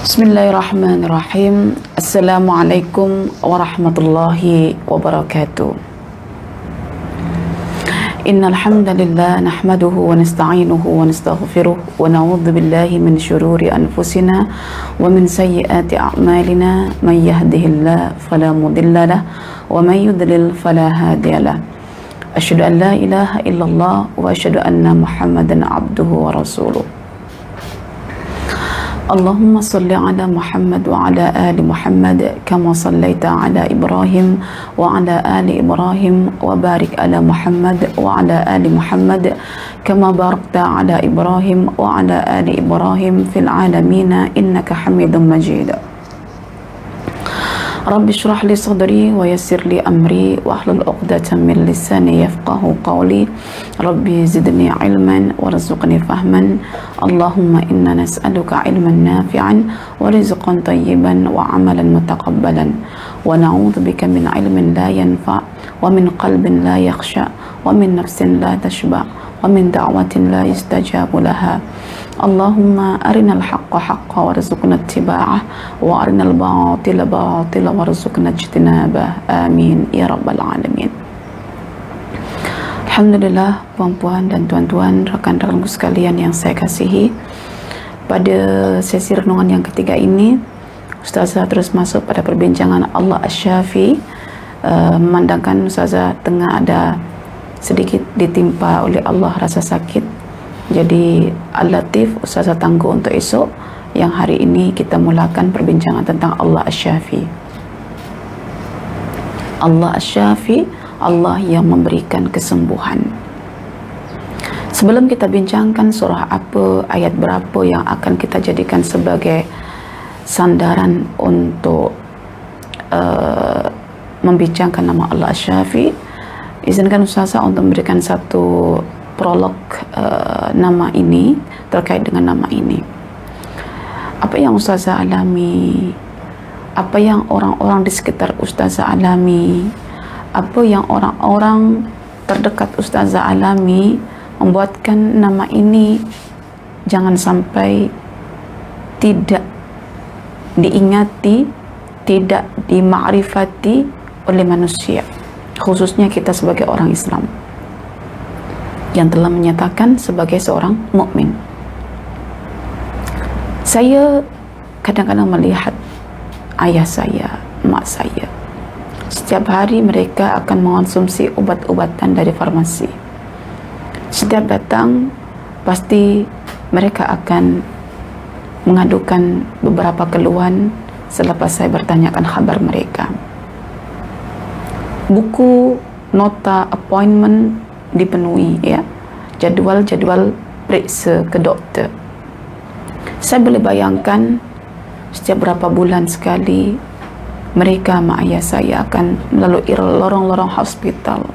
Bismillahirrahmanirrahim. Assalamualaikum warahmatullahi wabarakatuh. Innal hamdalillah nahmaduhu wa nasta'inuhu wa nastaghfiruh wa na'udzu billahi min syururi anfusina wa min sayyiati a'malina may yahdihillahu fala mudilla lahu wa may yudlil fala hadiya lahu. Asyhadu an la ilaha illallah wa asyhadu anna Muhammadan abduhu wa rasuluh. Allahumma salli ala Muhammad wa ala ali Muhammad kama sallaita ala Ibrahim wa ala ali Ibrahim wa barik ala Muhammad wa ala ali Muhammad kama barakta ala Ibrahim wa ala ali Ibrahim fil alamin innaka Hamidum Majid. Rabbi shrah li sadri wa yassir li amri wa hlul 'uqdatam min lisani yafqahu qawli. Rabbi zidni ilman warzuqni fahman. Allahumma inna nas'aluka ilman nafi'an wa rizqan tayyiban wa amalan mutaqabbalan wa na'udzu bika min ilmin la yanfa' wa min qalbin la yakhsha wa min nafsin la tashba wa min da'watin la yustajabu laha. Allahumma arinal haqqa haqqa warzuqna ittiba'ah wa arinal batila batila warzuqna ijtinabah. Amin ya rabbal alamin. Alhamdulillah, puan-puan dan tuan-tuan, rekan-rekanku sekalian yang saya kasihi, pada sesi renungan yang ketiga ini Ustazah terus masuk pada perbincangan Allah Asy-Syafi. Memandangkan Ustazah tengah ada sedikit ditimpa oleh Allah rasa sakit, jadi Al-Latif Ustazah tangguh untuk esok. Yang hari ini kita mulakan perbincangan tentang Allah Asy-Syafi. Allah Asy-Syafi, Allah yang memberikan kesembuhan. Sebelum kita bincangkan surah apa, ayat berapa yang akan kita jadikan sebagai sandaran untuk membincangkan nama Allah Asy-Syafi, izinkan Ustazah untuk memberikan satu prolog nama ini, terkait dengan nama ini. Apa yang Ustazah alami, apa yang orang-orang di sekitar Ustazah alami, apa yang orang-orang terdekat Ustazah alami, membuatkan nama ini jangan sampai tidak diingati, tidak dimakrifati oleh manusia, khususnya kita sebagai orang Islam yang telah menyatakan sebagai seorang mukmin. Saya kadang-kadang melihat ayah saya, mak saya, setiap hari mereka akan mengonsumsi obat-obatan dari farmasi. Setiap datang pasti mereka akan mengadukan beberapa keluhan selepas saya bertanyakan kabar mereka. Buku, nota, appointment dipenuhi, ya, jadual-jadual periksa ke doktor. Saya boleh bayangkan setiap berapa bulan sekali mereka, mak ayah saya, akan melalui lorong-lorong hospital,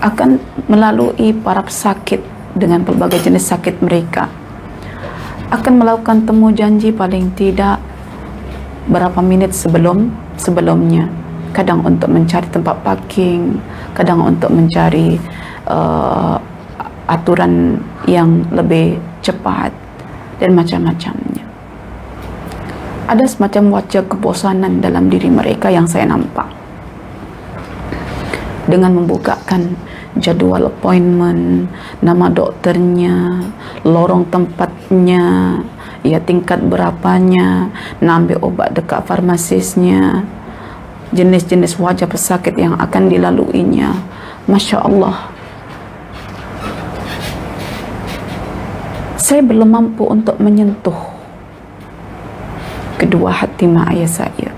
akan melalui para pesakit dengan pelbagai jenis sakit mereka, akan melakukan temu janji paling tidak berapa minit sebelumnya, kadang untuk mencari tempat parking, kadang untuk mencari aturan yang lebih cepat dan macam-macamnya. Ada semacam wajah kebosanan dalam diri mereka yang saya nampak. Dengan membukakan jadual appointment, nama dokternya, lorong tempatnya, ya, tingkat berapanya, nak ambil obat dekat farmasisnya, jenis-jenis wajah pesakit yang akan dilaluinya. Masya Allah, saya belum mampu untuk menyentuh kedua hati mak ayah saya,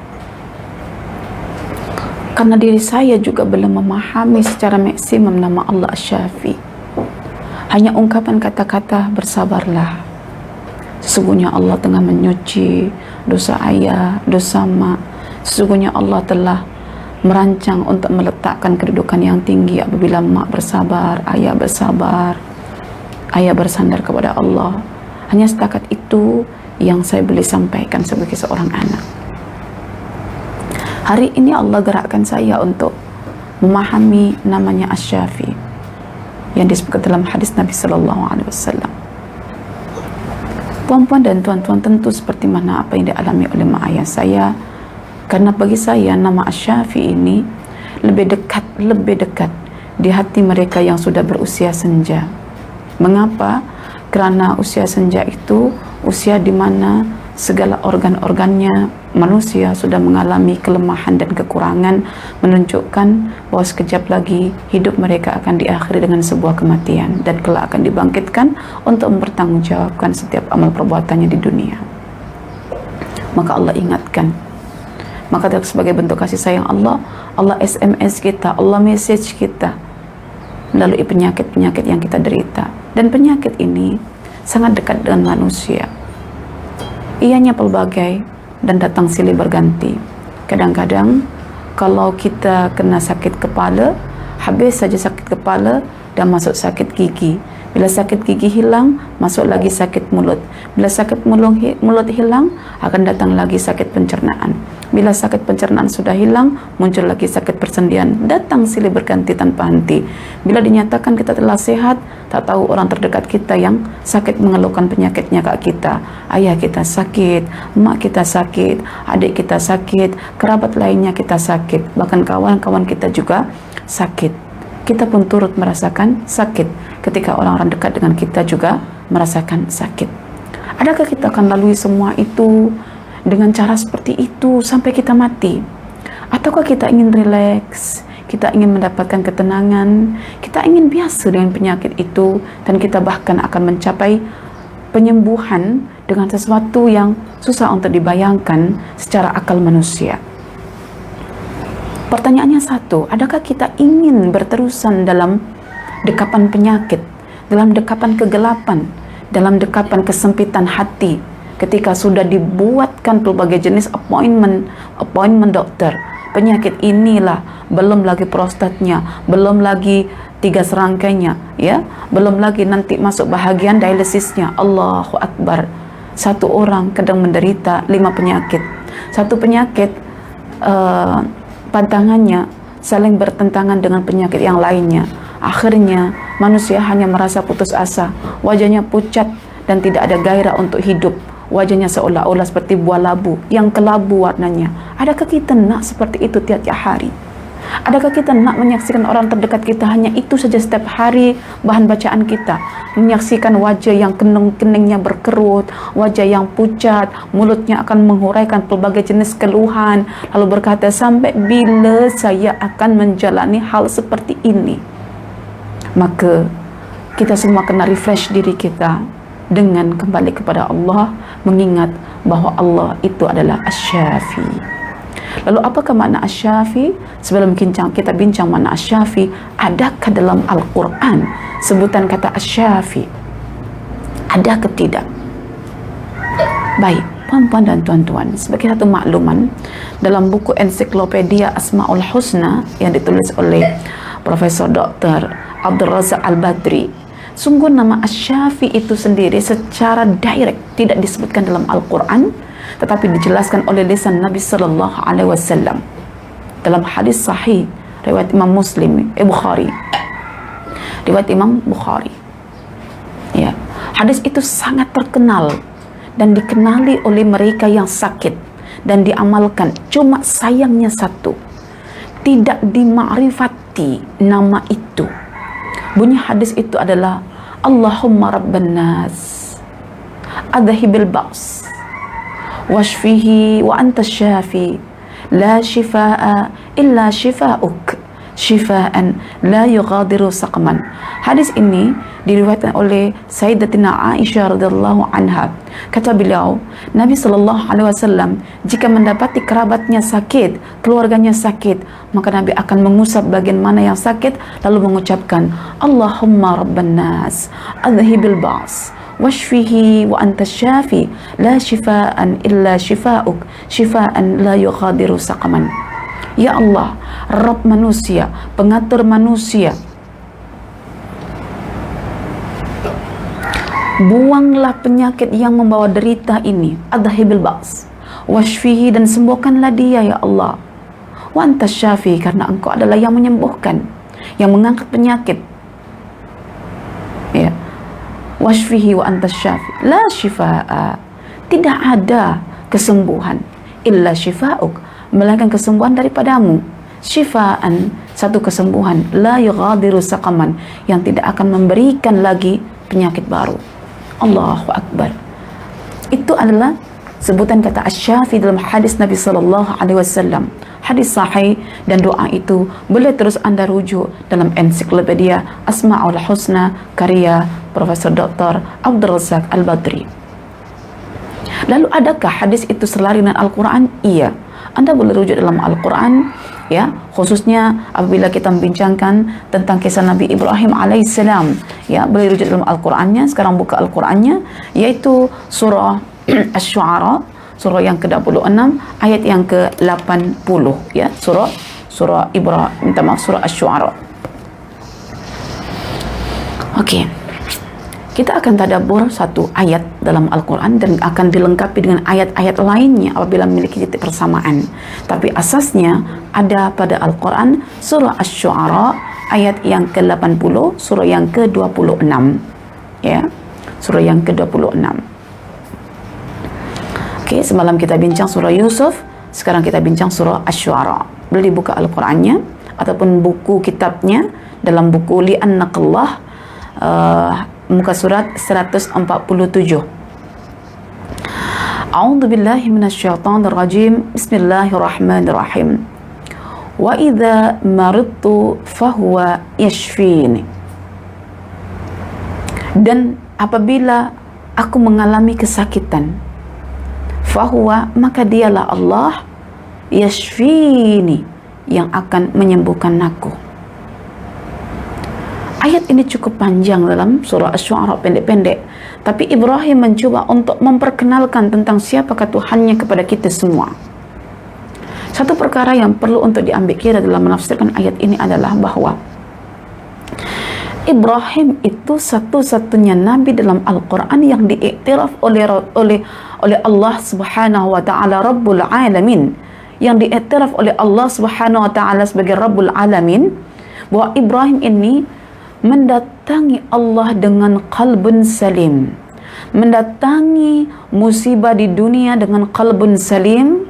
karena diri saya juga belum memahami secara maksimum nama Allah Asy-Syafi. Hanya ungkapan kata-kata bersabarlah, sesungguhnya Allah tengah menyuci dosa ayah, dosa mak. Sesungguhnya Allah telah merancang untuk meletakkan kedudukan yang tinggi apabila mak bersabar, ayah bersabar, ayah bersandar kepada Allah. Hanya setakat itu yang saya boleh sampaikan sebagai seorang anak. Hari ini Allah gerakkan saya untuk memahami namanya Asy-Syafi yang disebut dalam hadis Nabi sallallahu alaihi wasallam. Puan-puan dan tuan-tuan, tentu seperti mana apa yang dialami oleh mak ayah saya, karena bagi saya nama Asy-Syafi ini lebih dekat di hati mereka yang sudah berusia senja. Mengapa? Karena usia senja itu usia di mana segala organ-organnya manusia sudah mengalami kelemahan dan kekurangan, menunjukkan bahwa sekejap lagi hidup mereka akan diakhiri dengan sebuah kematian dan kelak akan dibangkitkan untuk mempertanggungjawabkan setiap amal perbuatannya di dunia. Maka Allah ingatkan, maka sebagai bentuk kasih sayang Allah SMS kita, Allah message kita melalui penyakit-penyakit yang kita derita. Dan penyakit ini sangat dekat dengan manusia. Ianya pelbagai dan datang silih berganti. Kadang-kadang kalau kita kena sakit kepala, habis saja sakit kepala dan masuk sakit gigi. Bila sakit gigi hilang, masuk lagi sakit mulut. Bila sakit mulut hilang, akan datang lagi sakit pencernaan. Bila sakit pencernaan sudah hilang, muncul lagi sakit persendian. Datang silih berganti tanpa henti. Bila dinyatakan kita telah sehat, tak tahu orang terdekat kita yang sakit mengeluhkan penyakitnya ke kita. Ayah kita sakit, mak kita sakit, adik kita sakit, kerabat lainnya kita sakit, bahkan kawan-kawan kita juga sakit. Kita pun turut merasakan sakit ketika orang-orang dekat dengan kita juga merasakan sakit. Adakah kita akan lalui semua itu dengan cara seperti itu sampai kita mati? Ataukah kita ingin rileks, kita ingin mendapatkan ketenangan, kita ingin biasa dengan penyakit itu, dan kita bahkan akan mencapai penyembuhan dengan sesuatu yang susah untuk dibayangkan secara akal manusia? Pertanyaannya satu, adakah kita ingin berterusan dalam dekapan penyakit, dalam dekapan kegelapan, dalam dekapan kesempitan hati, ketika sudah dibuatkan pelbagai jenis appointment dokter? Penyakit inilah, belum lagi prostatnya, belum lagi 3 serangkainya, ya, belum lagi nanti masuk bahagian dialisisnya. Allahu Akbar. Satu orang kadang menderita 5 penyakit. Satu penyakit pantangannya saling bertentangan dengan penyakit yang lainnya. Akhirnya manusia hanya merasa putus asa, wajahnya pucat dan tidak ada gairah untuk hidup. Wajahnya seolah-olah seperti buah labu yang kelabu warnanya. Adakah kita nak seperti itu tiap-tiap hari? Adakah kita nak menyaksikan orang terdekat kita hanya itu saja setiap hari bahan bacaan kita? Menyaksikan wajah yang keningnya berkerut, wajah yang pucat, mulutnya akan menghuraikan pelbagai jenis keluhan, lalu berkata, sampai bila saya akan menjalani hal seperti ini? Maka kita semua kena refresh diri kita dengan kembali kepada Allah, mengingat bahwa Allah itu adalah Asy-Syafi. Lalu apakah makna Asy-Syafi? Sebelum kita bincang makna Asy-Syafi, adakah dalam Al-Quran sebutan kata Asy-Syafi? Ada ke tidak? Baik, puan-puan dan tuan-tuan, sebagai satu makluman, dalam buku ensiklopedia Asmaul Husna yang ditulis oleh Profesor Dr. Abdul Razak Al-Badri, sungguh nama Asy-Syafi itu sendiri secara direct tidak disebutkan dalam Al-Quran, tetapi dijelaskan oleh lisan Nabi Sallallahu Alaihi Wasallam dalam hadis sahih riwayat Imam Muslim, Bukhari, riwayat Imam Bukhari. Ya, hadis itu sangat terkenal dan dikenali oleh mereka yang sakit dan diamalkan. Cuma sayangnya satu, tidak dimakrifati nama itu. Bunyi hadis itu adalah Allahumma rabban nas adhibil ba's washfihi wa anta syafi la shifaa illa shifauk shifaan la yughadiru saqman. Hadis ini diriwayatkan oleh Sayyidatina Aisyah radhiyallahu anha. Kata beliau, Nabi sallallahu alaihi wasallam jika mendapati kerabatnya sakit, keluarganya sakit, maka Nabi akan mengusap bagian mana yang sakit lalu mengucapkan Allahumma rabban nas adhibil ba's washfihi wa anta syafi la shifaan illa shifauk shifaan la yughadiru saqaman. Ya Allah, Rabb manusia, pengatur manusia, buanglah penyakit yang membawa derita ini, adhibil ba's washfihi, dan sembuhkanlah dia ya Allah, wa anta syafi, karena engkau adalah yang menyembuhkan, yang mengangkat penyakit. Ya, washfihi wa antas syafi. La shifaa, tidak ada kesembuhan illa shifauk, melainkan kesembuhan daripadamu. Shifaan, satu kesembuhan, la yughadiru saqaman, yang tidak akan memberikan lagi penyakit baru. Allahu Akbar. Itu adalah sebutan kata asy-syafi dalam hadis Nabi sallallahu alaihi wasallam. Hadis sahih, dan doa itu boleh terus Anda rujuk dalam ensiklopedia Asmaul Husna karya Profesor Dr. Abdul Razak Al-Badri. Lalu adakah hadis itu selari dengan Al-Quran? Iya, Anda boleh rujuk dalam Al-Quran, ya, khususnya apabila kita membincangkan tentang kisah Nabi Ibrahim alaihissalam, ya, boleh rujuk dalam Al-Qurannya. Sekarang buka Al-Qurannya, yaitu surah Asy-Syu'ara, surah yang ke-26 ayat yang ke-80, ya, surah Asy-Syu'ara. Okey, kita akan tadabbur satu ayat dalam Al-Quran dan akan dilengkapi dengan ayat-ayat lainnya apabila memiliki titik persamaan. Tapi asasnya ada pada Al-Quran surah Asy-Syu'ara ayat yang ke-80, surah yang ke-26, ya, surah yang ke-26. Okey, semalam kita bincang surah Yusuf, sekarang kita bincang surah Asy-Syu'ara. Boleh dibuka Al-Qurannya ataupun buku kitabnya dalam buku Li'annakallah, muka surat 147. A'udzu billahi minasyaitonir rajim. Bismillahirrahmanirrahim. Wa idza maridtu fahuwa yashfini. Dan apabila aku mengalami kesakitan, fahuwa, maka dialah Allah, yashfini, yang akan menyembuhkan aku. Ayat ini cukup panjang dalam surah Asy-Syu'ara, pendek-pendek, tapi Ibrahim mencoba untuk memperkenalkan tentang siapakah Tuhannya kepada kita semua. Satu perkara yang perlu untuk diambil kira dalam menafsirkan ayat ini adalah bahwa Ibrahim itu satu-satunya nabi dalam Al-Quran yang diiktiraf oleh Allah Subhanahu wa taala Rabbul Alamin, yang diiktiraf oleh Allah Subhanahu wa taala sebagai Rabbul Alamin, bahwa Ibrahim ini mendatangi Allah dengan qalbun salim, mendatangi musibah di dunia dengan qalbun salim,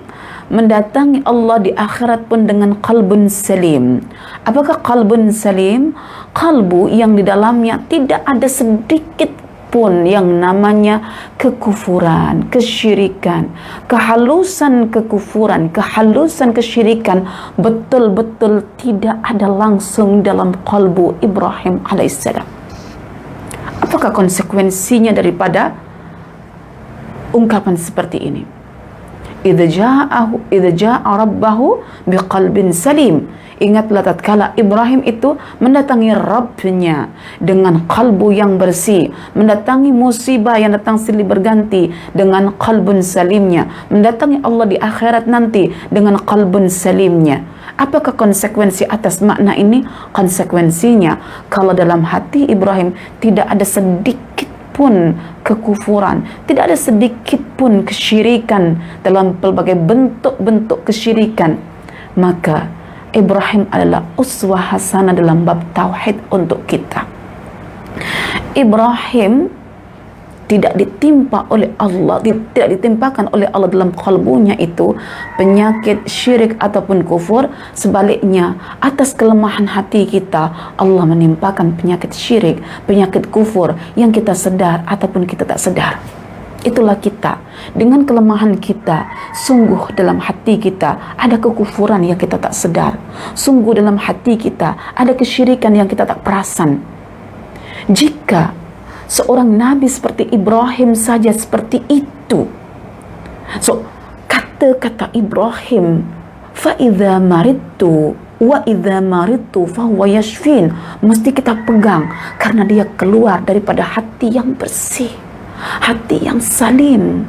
mendatangi Allah di akhirat pun dengan qalbun salim. Apakah qalbun salim? Qalbu yang di dalamnya tidak ada sedikit pun yang namanya kekufuran, kesyirikan, kehalusan kekufuran, kehalusan kesyirikan, betul-betul tidak ada langsung dalam qalbu Ibrahim alaihissalam. Apakah konsekuensinya daripada ungkapan seperti ini? Idza jaa'a rabbahu biqalbin salim. Ingatlah tatkala Ibrahim itu mendatangi Rabbnya dengan kalbu yang bersih, mendatangi musibah yang datang silih berganti dengan kalbun salimnya, mendatangi Allah di akhirat nanti dengan kalbun salimnya. Apakah konsekuensi atas makna ini? Konsekuensinya, kalau dalam hati Ibrahim tidak ada sedikit pun kekufuran, tidak ada sedikit pun kesyirikan dalam pelbagai bentuk-bentuk kesyirikan, maka Ibrahim adalah uswah hasanah dalam bab tauhid untuk kita. Ibrahim tidak ditimpa oleh Allah, tidak ditimpakan oleh Allah dalam kalbunya itu penyakit syirik ataupun kufur. Sebaliknya, atas kelemahan hati kita, Allah menimpakan penyakit syirik, penyakit kufur yang kita sadar ataupun kita tak sadar. Itulah kita, dengan kelemahan kita, sungguh dalam hati kita ada kekufuran yang kita tak sedar, sungguh dalam hati kita ada kesyirikan yang kita tak perasan. Jika seorang nabi seperti Ibrahim saja seperti itu, kata-kata Ibrahim, fa idza maridtu wa idza maridtu fa huwa yashfin, mesti kita pegang karena dia keluar daripada hati yang bersih, hati yang salim,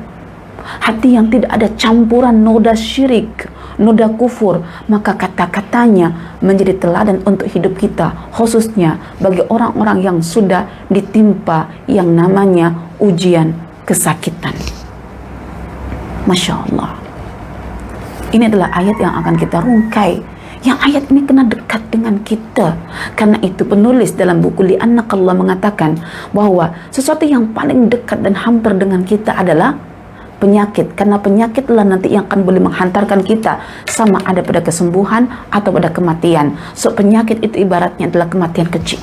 hati yang tidak ada campuran noda syirik, noda kufur. Maka kata-katanya menjadi teladan untuk hidup kita, khususnya bagi orang-orang yang sudah ditimpa yang namanya ujian kesakitan. Masya Allah, ini adalah ayat yang akan kita rungkai, Yang ayat ini kena dekat dengan kita. Karena itu penulis dalam buku Li'annakallah mengatakan bahwa sesuatu yang paling dekat dan hampir dengan kita adalah penyakit. Karena penyakitlah nanti yang akan boleh menghantarkan kita sama ada pada kesembuhan atau pada kematian. So penyakit itu ibaratnya adalah kematian kecil.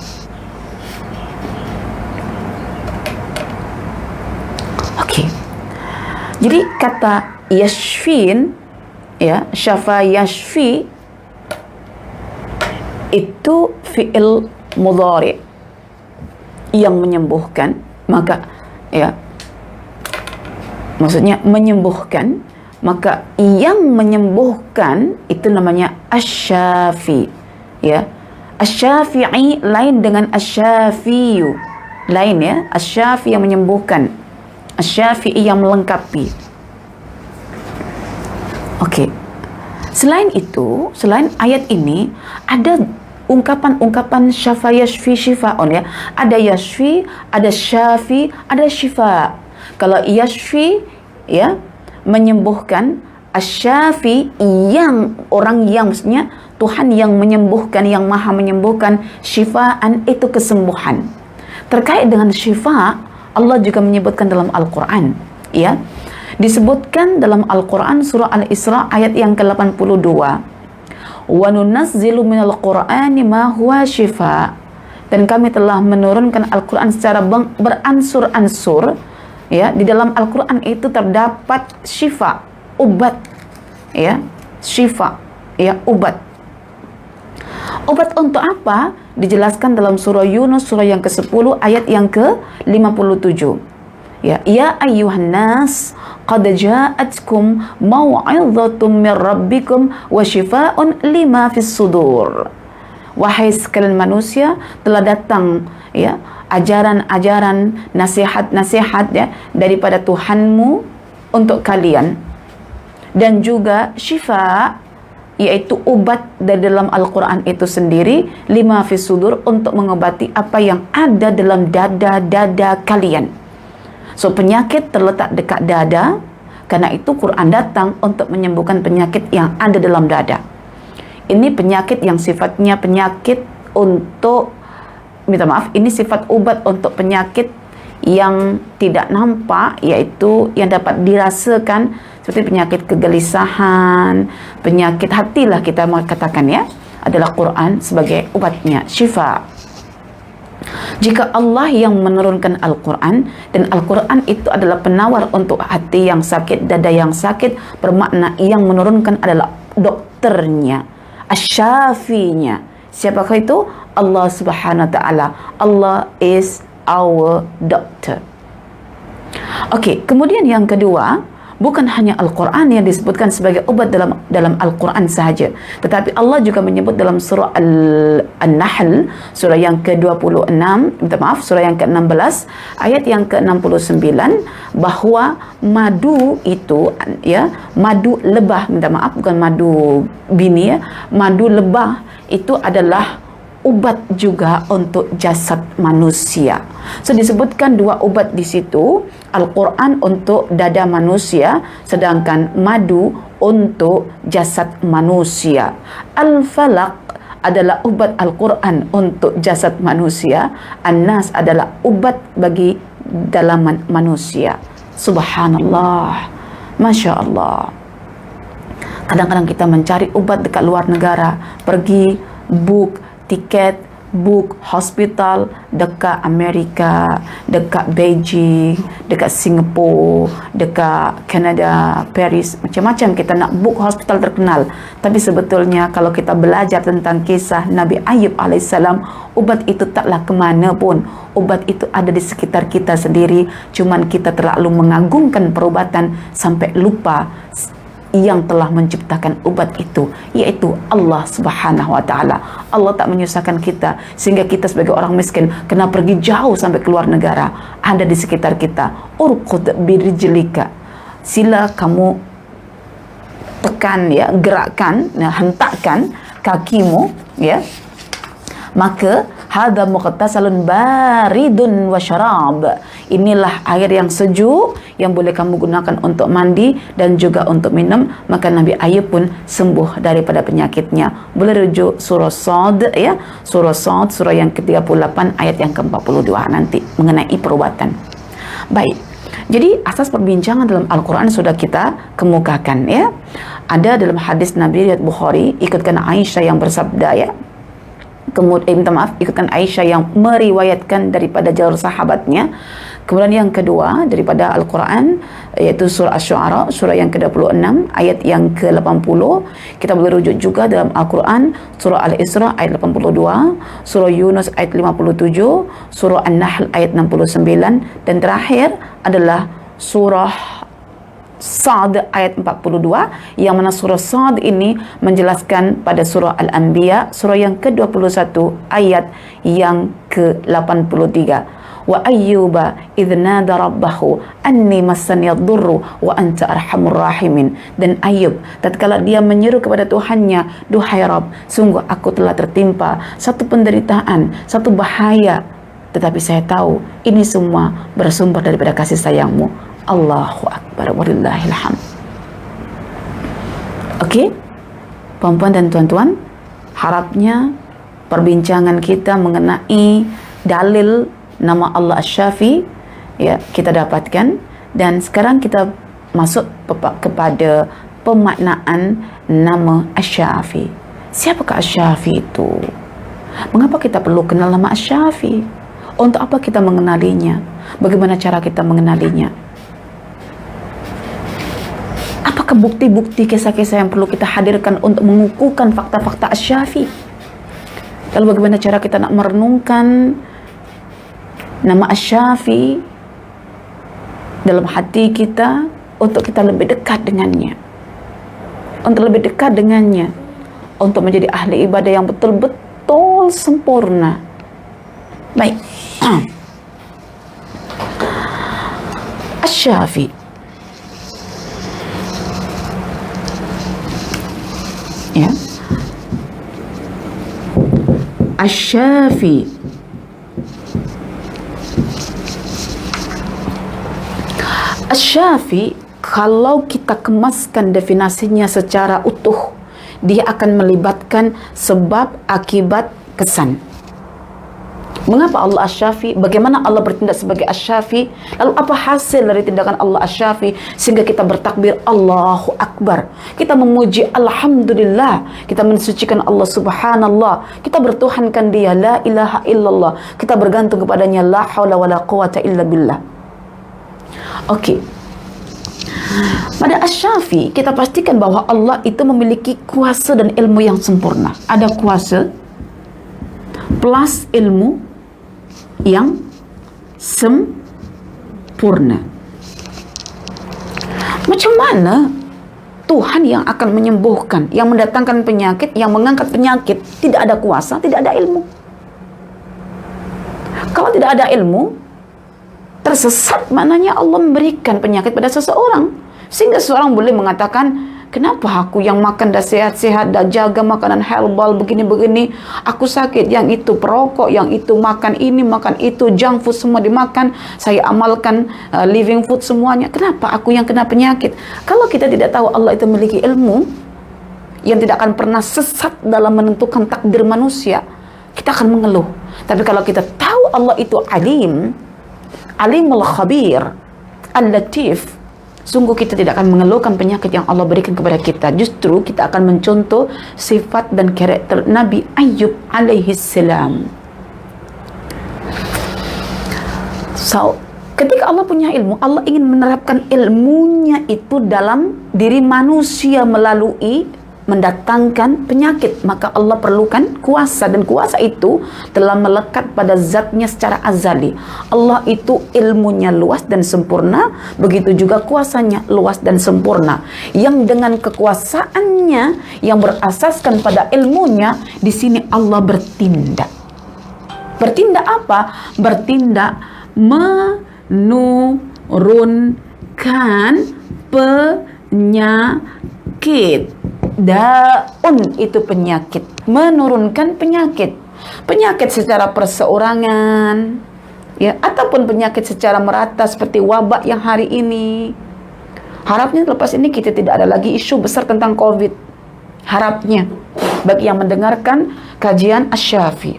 Oke. Jadi kata yashfin, ya, syafa yashfi itu fi'il mudhari yang menyembuhkan, maka ya maksudnya menyembuhkan, maka yang menyembuhkan itu namanya asy-syafi, ya. Asy-syafi'i lain dengan asy-syafiyu, lain ya. Asy-syafi yang menyembuhkan, asy-syafi'i yang melengkapi. Oke. Selain itu, selain ayat ini, ada ungkapan-ungkapan syafa yashfi shifa'un, ya. Ada yashfi, ada syafi, ada syifa. Kalau yashfi, ya, menyembuhkan, asyafi yang orang yang, maksudnya Tuhan yang menyembuhkan, yang maha menyembuhkan, syifaan itu kesembuhan. Terkait dengan syifa, Allah juga menyebutkan dalam Al-Quran, ya. Disebutkan dalam Al-Quran surah Al-Isra ayat yang ke-82. Wa nunazzilu minal Qur'ani ma huwa shifa. Dan kami telah menurunkan Al-Quran secara beransur-ansur, ya. Di dalam Al-Quran itu terdapat syifa, obat, ya. Syifa, ya, obat. Obat untuk apa? Dijelaskan dalam surah Yunus surah yang ke-10 ayat yang ke-57. Ya ayyuhan nas qad ja'atkum mau'izatun min rabbikum wa shifaa'un lima fis sudur. Wahai sekalian manusia, telah datang, ya, ajaran-ajaran, nasihat-nasihat, ya, daripada Tuhanmu untuk kalian, dan juga syifa, yaitu obat dari dalam Al-Quran itu sendiri, lima fis sudur, untuk mengobati apa yang ada dalam dada-dada kalian. So penyakit terletak dekat dada, karena itu Quran datang untuk menyembuhkan penyakit yang ada dalam dada. Ini penyakit yang sifatnya penyakit untuk, minta maaf, ini sifat obat untuk penyakit yang tidak nampak, yaitu yang dapat dirasakan, seperti penyakit kegelisahan, penyakit hatilah kita mau katakan, ya, adalah Quran sebagai obatnya, syifa. Jika Allah yang menurunkan Al-Quran, dan Al-Quran itu adalah penawar untuk hati yang sakit, dada yang sakit, bermakna yang menurunkan adalah dokternya, asyafinya. Siapakah itu? Allah Subhanahu wa ta'ala. Allah is our doctor. Oke, kemudian yang kedua, bukan hanya Al-Quran yang disebutkan sebagai obat dalam Al-Quran sahaja, tetapi Allah juga menyebut dalam surah An-Nahl, surah yang ke-26, surah yang ke-16, ayat yang ke-69, bahwa madu itu, ya, madu lebah, bukan madu bini, ya, madu lebah itu adalah obat juga untuk jasad manusia. So disebutkan dua obat di situ, Al-Quran untuk dada manusia, sedangkan madu untuk jasad manusia. Al-Falaq adalah obat Al-Quran untuk jasad manusia, An-Nas adalah obat bagi dalaman manusia. Subhanallah, Masya Allah. Kadang-kadang kita mencari obat dekat luar negara, pergi book tiket, book hospital dekat Amerika, dekat Beijing, dekat Singapura, dekat Canada, Paris, macam-macam kita nak book hospital terkenal. Tapi sebetulnya kalau kita belajar tentang kisah Nabi Ayub alaihissalam, obat itu taklah kemana pun. Obat itu ada di sekitar kita sendiri, cuman kita terlalu mengagungkan perubatan sampai lupa yang telah menciptakan obat itu, yaitu Allah Subhanahu wa ta'ala. Allah tak menyusahkan kita sehingga kita sebagai orang miskin kena pergi jauh sampai keluar negara. Ada di sekitar kita. Urqud birijlika, sila kamu tekan, ya, gerakkan, hentakkan kakimu, ya, Maka hadza mughtasalun baridun wa syarab. Inilah air yang sejuk yang boleh kamu gunakan untuk mandi dan juga untuk minum. Maka Nabi Ayub pun sembuh daripada penyakitnya. Boleh rujuk surah Sad ya, surah Sad surah yang ke-38 ayat yang ke-42 nanti mengenai perubatan. Baik. Jadi asas perbincangan dalam Al-Quran sudah kita kemukakan ya. Ada dalam hadis Nabi riwayat Bukhari, ikutkan Aisyah yang bersabda ya. Kemudian ikutkan Aisyah yang meriwayatkan daripada jalur sahabatnya. Kemudian yang kedua daripada Al-Quran, yaitu surah Asy-Syu'ara surah yang ke-26 ayat yang ke-80. Kita boleh rujuk juga dalam Al-Quran surah Al-Isra ayat 82, surah Yunus ayat 57, surah An-Nahl ayat 69, dan terakhir adalah surah Sa'd ayat 42, yang mana surah Sa'd ini menjelaskan pada surah Al-Anbiya surah yang ke-21 ayat yang ke-83. Wa ayyuba idh nada rabbahu anni massani ad-durru wa anta arhamur rahimin. Dan Ayub tatkala dia menyeru kepada Tuhannya, duhai Rabb, sungguh aku telah tertimpa satu penderitaan, satu bahaya, tetapi saya tahu ini semua bersumber daripada kasih sayangmu. Allahu Akbar walillahil hamd. Okey, puan-puan dan tuan-tuan, harapnya perbincangan kita mengenai dalil nama Allah Asy-Syafi ya kita dapatkan, dan sekarang kita masuk kepada pemaknaan nama Asy-Syafi. Siapakah Asy-Syafi itu? Mengapa kita perlu kenal nama Asy-Syafi? Untuk apa kita mengenalinya? Bagaimana cara kita mengenalinya? Apakah bukti-bukti kisah-kisah yang perlu kita hadirkan untuk mengukuhkan fakta-fakta Asy-Syafi? Lalu bagaimana cara kita nak merenungkan nama Asy-Syafi dalam hati kita untuk kita lebih dekat dengannya, untuk lebih dekat dengannya, untuk menjadi ahli ibadah yang betul-betul sempurna. Baik. Asy-Syafi ya. Asy-Syafi Asy-Syafi, kalau kita kemaskan definisinya secara utuh, dia akan melibatkan sebab, akibat, kesan. Mengapa Allah Asy-Syafi? Bagaimana Allah bertindak sebagai Asy-Syafi? Lalu apa hasil dari tindakan Allah Asy-Syafi sehingga kita bertakbir Allahu Akbar, kita memuji Alhamdulillah, kita mensucikan Allah Subhanallah, kita bertuhankan Dia, la ilaha illallah, kita bergantung kepadanya, la haula wala quwata illa billah. Okey. Pada Asy-Syafi kita pastikan bahwa Allah itu memiliki kuasa dan ilmu yang sempurna. Ada kuasa plus ilmu yang sempurna. Macam mana Tuhan yang akan menyembuhkan, yang mendatangkan penyakit, yang mengangkat penyakit, tidak ada kuasa, tidak ada ilmu? Kalau tidak ada ilmu, tersesat maknanya Allah memberikan penyakit pada seseorang, sehingga seseorang boleh mengatakan, kenapa aku yang makan dah sehat-sehat, dah jaga makanan herbal begini-begini, aku sakit, yang itu perokok, yang itu makan ini, makan itu, junk food semua dimakan, saya amalkan living food semuanya, kenapa aku yang kena penyakit? Kalau kita tidak tahu Allah itu memiliki ilmu yang tidak akan pernah sesat dalam menentukan takdir manusia, kita akan mengeluh. Tapi kalau kita tahu Allah itu alim, alimul khabir, al-latif, sungguh kita tidak akan mengeluhkan penyakit yang Allah berikan kepada kita. Justru kita akan mencontoh sifat dan karakter Nabi Ayub alaihi salam. So, ketika Allah punya ilmu, Allah ingin menerapkan ilmunya itu dalam diri manusia melalui mendatangkan penyakit. Maka Allah perlukan kuasa, dan kuasa itu telah melekat pada zatnya secara azali. Allah itu ilmunya luas dan sempurna, begitu juga kuasanya luas dan sempurna, yang dengan kekuasaannya yang berasaskan pada ilmunya, di sini Allah bertindak. Bertindak apa? Bertindak menurunkan penyakit. Daun itu penyakit, menurunkan penyakit. Penyakit secara perseorangan, ya, ataupun penyakit secara merata seperti wabak yang hari ini. Harapnya lepas ini kita tidak ada lagi isu besar tentang COVID. Harapnya bagi yang mendengarkan kajian Asy-Syafi.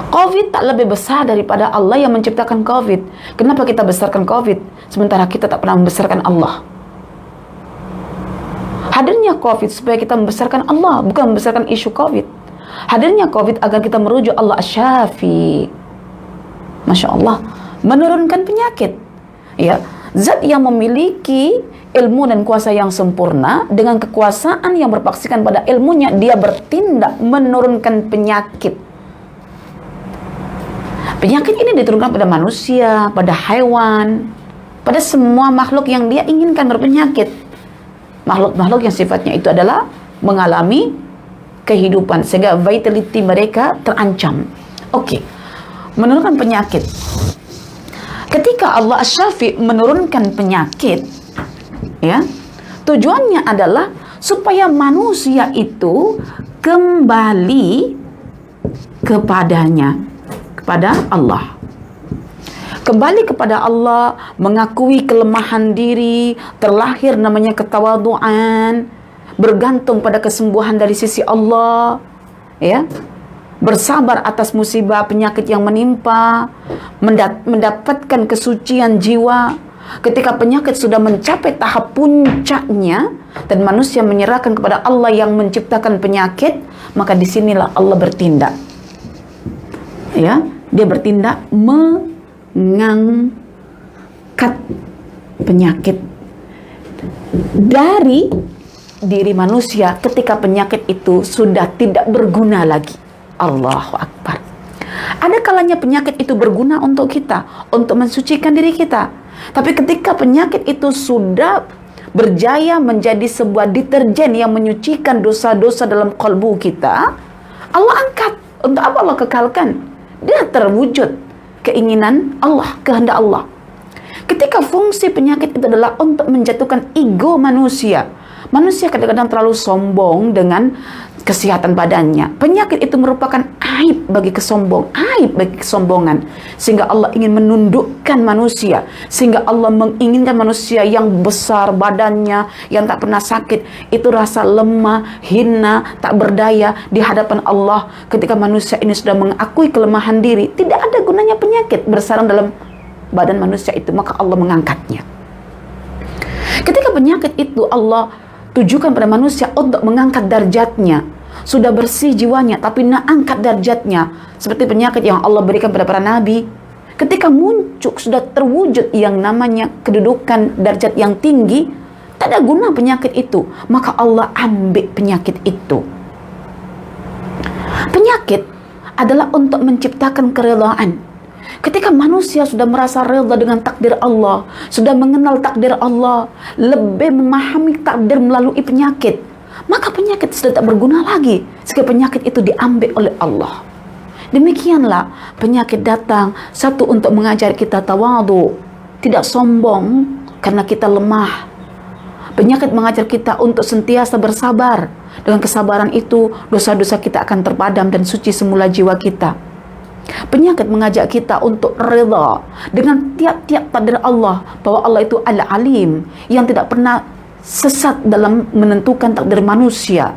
COVID tak lebih besar daripada Allah yang menciptakan COVID. Kenapa kita besarkan COVID sementara kita tak pernah membesarkan Allah? Hadirnya COVID supaya kita membesarkan Allah, bukan membesarkan isu COVID. Hadirnya COVID agar kita merujuk Allah Asy-Syafi. Masya Allah, menurunkan penyakit. Ya, zat yang memiliki ilmu dan kuasa yang sempurna, dengan kekuasaan yang berpaksikan pada ilmunya, dia bertindak menurunkan penyakit. Penyakit ini diturunkan pada manusia, pada hewan, pada semua makhluk yang dia inginkan berpenyakit. Makhluk-makhluk yang sifatnya itu adalah mengalami kehidupan sehingga vitality mereka terancam. Oke. Menurunkan penyakit. Ketika Allah Asy-Syafi menurunkan penyakit, ya, tujuannya adalah supaya manusia itu kembali kepadanya, kepada Allah. Kembali kepada Allah, mengakui kelemahan diri, terlahir namanya ketawaduan, bergantung pada kesembuhan dari sisi Allah, ya. Bersabar atas musibah penyakit yang menimpa, mendapatkan kesucian jiwa. Ketika penyakit sudah mencapai tahap puncaknya dan manusia menyerahkan kepada Allah yang menciptakan penyakit, maka disinilah Allah bertindak. Ya, dia bertindak mengangkat penyakit dari diri manusia ketika penyakit itu sudah tidak berguna lagi. Allahu Akbar. Ada kalanya penyakit itu berguna untuk kita, untuk mensucikan diri kita. Tapi ketika penyakit itu sudah berjaya menjadi sebuah deterjen yang menyucikan dosa-dosa dalam kalbu kita, Allah angkat. Untuk apa Allah kekalkan? Dia terwujud keinginan Allah, kehendak Allah. Ketika fungsi penyakit itu adalah untuk menjatuhkan ego manusia. Manusia kadang-kadang terlalu sombong dengan kesehatan badannya. Penyakit itu merupakan aib bagi kesombongan. Sehingga Allah ingin menundukkan manusia. Sehingga Allah menginginkan manusia yang besar badannya, yang tak pernah sakit. Itu rasa lemah, hina, tak berdaya di hadapan Allah. Ketika manusia ini sudah mengakui kelemahan diri, tidak ada gunanya penyakit bersarang dalam badan manusia itu, maka Allah mengangkatnya. Ketika penyakit itu Allah tujukan pada manusia untuk mengangkat darjatnya, sudah bersih jiwanya tapi nak angkat darjatnya, seperti penyakit yang Allah berikan pada para nabi. Ketika muncul sudah terwujud yang namanya kedudukan darjat yang tinggi, tak ada guna penyakit itu, maka Allah ambil penyakit itu. Penyakit adalah untuk menciptakan keridhaan. Ketika manusia sudah merasa rela dengan takdir Allah, sudah mengenal takdir Allah, lebih memahami takdir melalui penyakit, maka penyakit sudah tak berguna lagi, sehingga penyakit itu diambil oleh Allah. Demikianlah penyakit datang, satu untuk mengajar kita tawadu, tidak sombong karena kita lemah. Penyakit mengajar kita untuk sentiasa bersabar. Dengan kesabaran itu, dosa-dosa kita akan terpadam dan suci semula jiwa kita. Penyakit mengajak kita untuk rela dengan tiap-tiap takdir Allah, bahwa Allah itu Al-Alim yang tidak pernah sesat dalam menentukan takdir manusia.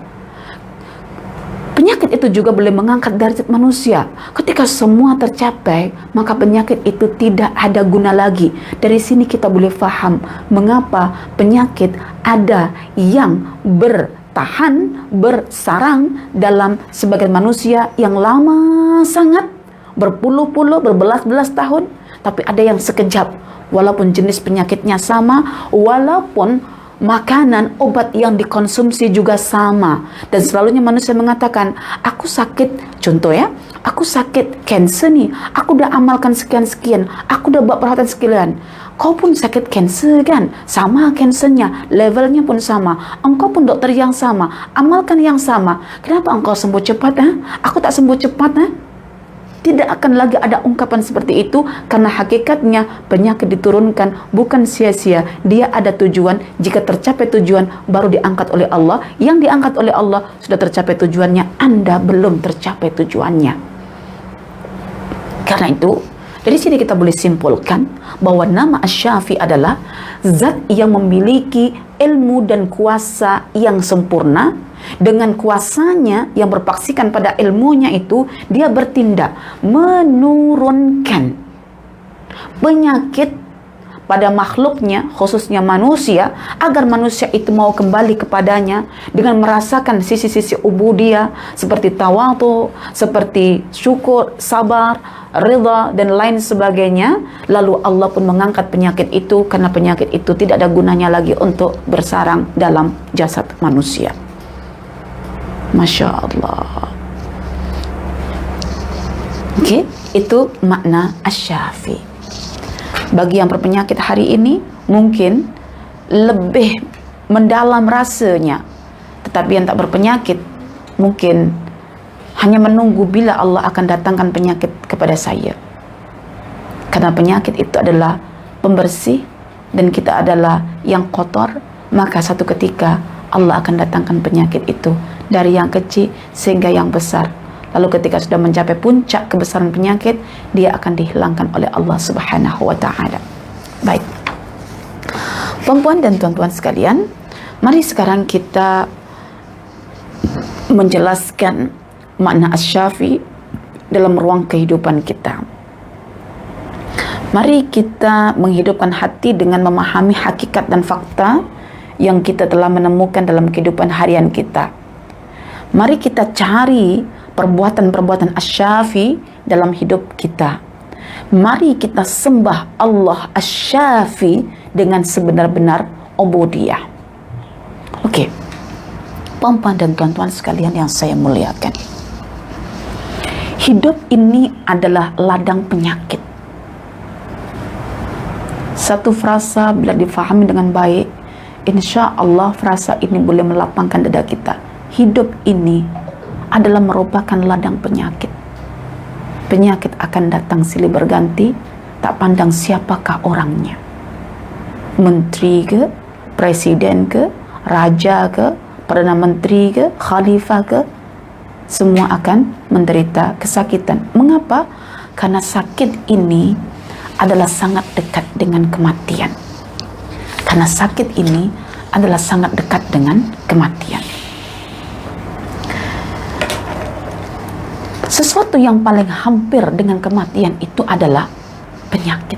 Penyakit itu juga boleh mengangkat derajat manusia. Ketika semua tercapai, maka penyakit itu tidak ada guna lagi. Dari sini kita boleh faham mengapa penyakit ada yang bertahan, bersarang dalam sebagian manusia yang lama sangat, berpuluh-puluh, berbelas-belas tahun, tapi ada yang sekejap, walaupun jenis penyakitnya sama, walaupun makanan, obat yang dikonsumsi juga sama. Dan selalunya manusia mengatakan, aku sakit, contoh ya, aku sakit cancer nih, aku udah amalkan sekian-sekian, aku udah buat perawatan sekian. Kau pun sakit cancer kan? Sama cancernya, levelnya pun sama. Engkau pun dokter yang sama, amalkan yang sama. Kenapa engkau sembuh cepat? Aku tak sembuh cepat. Tidak akan lagi ada ungkapan seperti itu, karena hakikatnya penyakit diturunkan bukan sia-sia. Dia ada tujuan. Jika tercapai tujuan, baru diangkat oleh Allah. Yang diangkat oleh Allah sudah tercapai tujuannya, Anda belum tercapai tujuannya. Karena itu, dari sini kita boleh simpulkan bahwa nama Asy-Syafi adalah zat yang memiliki ilmu dan kuasa yang sempurna. Dengan kuasanya yang berpaksikan pada ilmunya itu, dia bertindak menurunkan penyakit pada makhluknya, khususnya manusia, agar manusia itu mau kembali kepadanya dengan merasakan sisi-sisi ubudiyah seperti tawadhu, seperti syukur, sabar, ridha, dan lain sebagainya. Lalu Allah pun mengangkat penyakit itu, karena penyakit itu tidak ada gunanya lagi untuk bersarang dalam jasad manusia. Masya Allah. Oke, itu makna Asy-Syafi. Bagi yang berpenyakit hari ini mungkin lebih mendalam rasanya, tetapi yang tak berpenyakit mungkin hanya menunggu bila Allah akan datangkan penyakit kepada saya. Karena penyakit itu adalah pembersih dan kita adalah yang kotor, maka satu ketika Allah akan datangkan penyakit itu dari yang kecil sehingga yang besar. Lalu ketika sudah mencapai puncak kebesaran penyakit, dia akan dihilangkan oleh Allah Subhanahu wa ta'ala. Baik, perempuan dan tuan-tuan sekalian, mari sekarang kita menjelaskan makna Asy-Syafi dalam ruang kehidupan kita. Mari kita menghidupkan hati dengan memahami hakikat dan fakta yang kita telah menemukan dalam kehidupan harian kita. Mari kita cari perbuatan-perbuatan Asy-Syafi dalam hidup kita. Mari kita sembah Allah Asy-Syafi dengan sebenar-benar ubudiyah. Oke, perempuan dan tuan-tuan sekalian yang saya muliakan, hidup ini adalah ladang penyakit. Satu frasa bila difahami dengan baik, insya Allah frasa ini boleh melapangkan dada kita. Hidup ini adalah merupakan ladang penyakit. Penyakit akan datang silih berganti, tak pandang siapakah orangnya. Menteri ke, presiden ke, raja ke, perdana menteri ke, khalifah ke, semua akan menderita kesakitan. Mengapa? Karena sakit ini adalah sangat dekat dengan kematian. Karena sakit ini adalah sangat dekat dengan kematian. Sesuatu yang paling hampir dengan kematian itu adalah penyakit.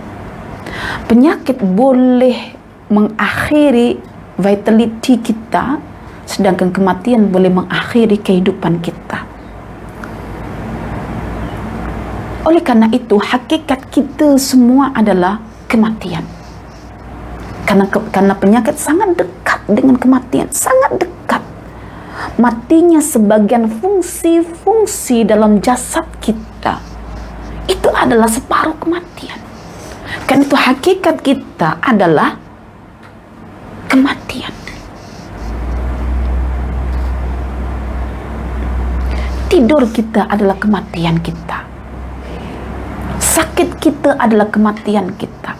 Penyakit boleh mengakhiri vitality kita, sedangkan kematian boleh mengakhiri kehidupan kita. Oleh karena itu, hakikat kita semua adalah kematian. Karena penyakit sangat dekat dengan kematian, sangat dekat. Matinya sebagian fungsi-fungsi dalam jasad kita itu adalah separuh kematian. Karena itu hakikat kita adalah kematian. Tidur kita adalah kematian kita. Sakit kita adalah kematian kita.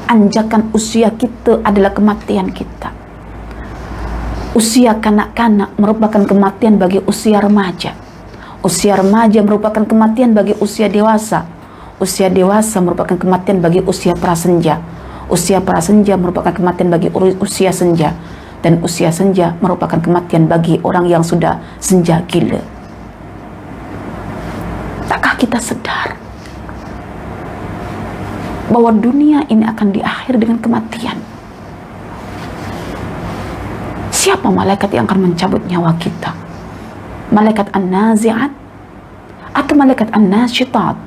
Anjakan usia kita adalah kematian kita. Usia kanak-kanak merupakan kematian bagi usia remaja. Usia remaja merupakan kematian bagi usia dewasa. Usia dewasa merupakan kematian bagi usia prasenja. Usia prasenja merupakan kematian bagi usia senja. Dan usia senja merupakan kematian bagi orang yang sudah senja gila. Takkah kita sadar bahwa dunia ini akan diakhiri dengan kematian? Siapa malaikat yang akan mencabut nyawa kita? Malaikat An-Nazi'at atau malaikat An-Nasyitat?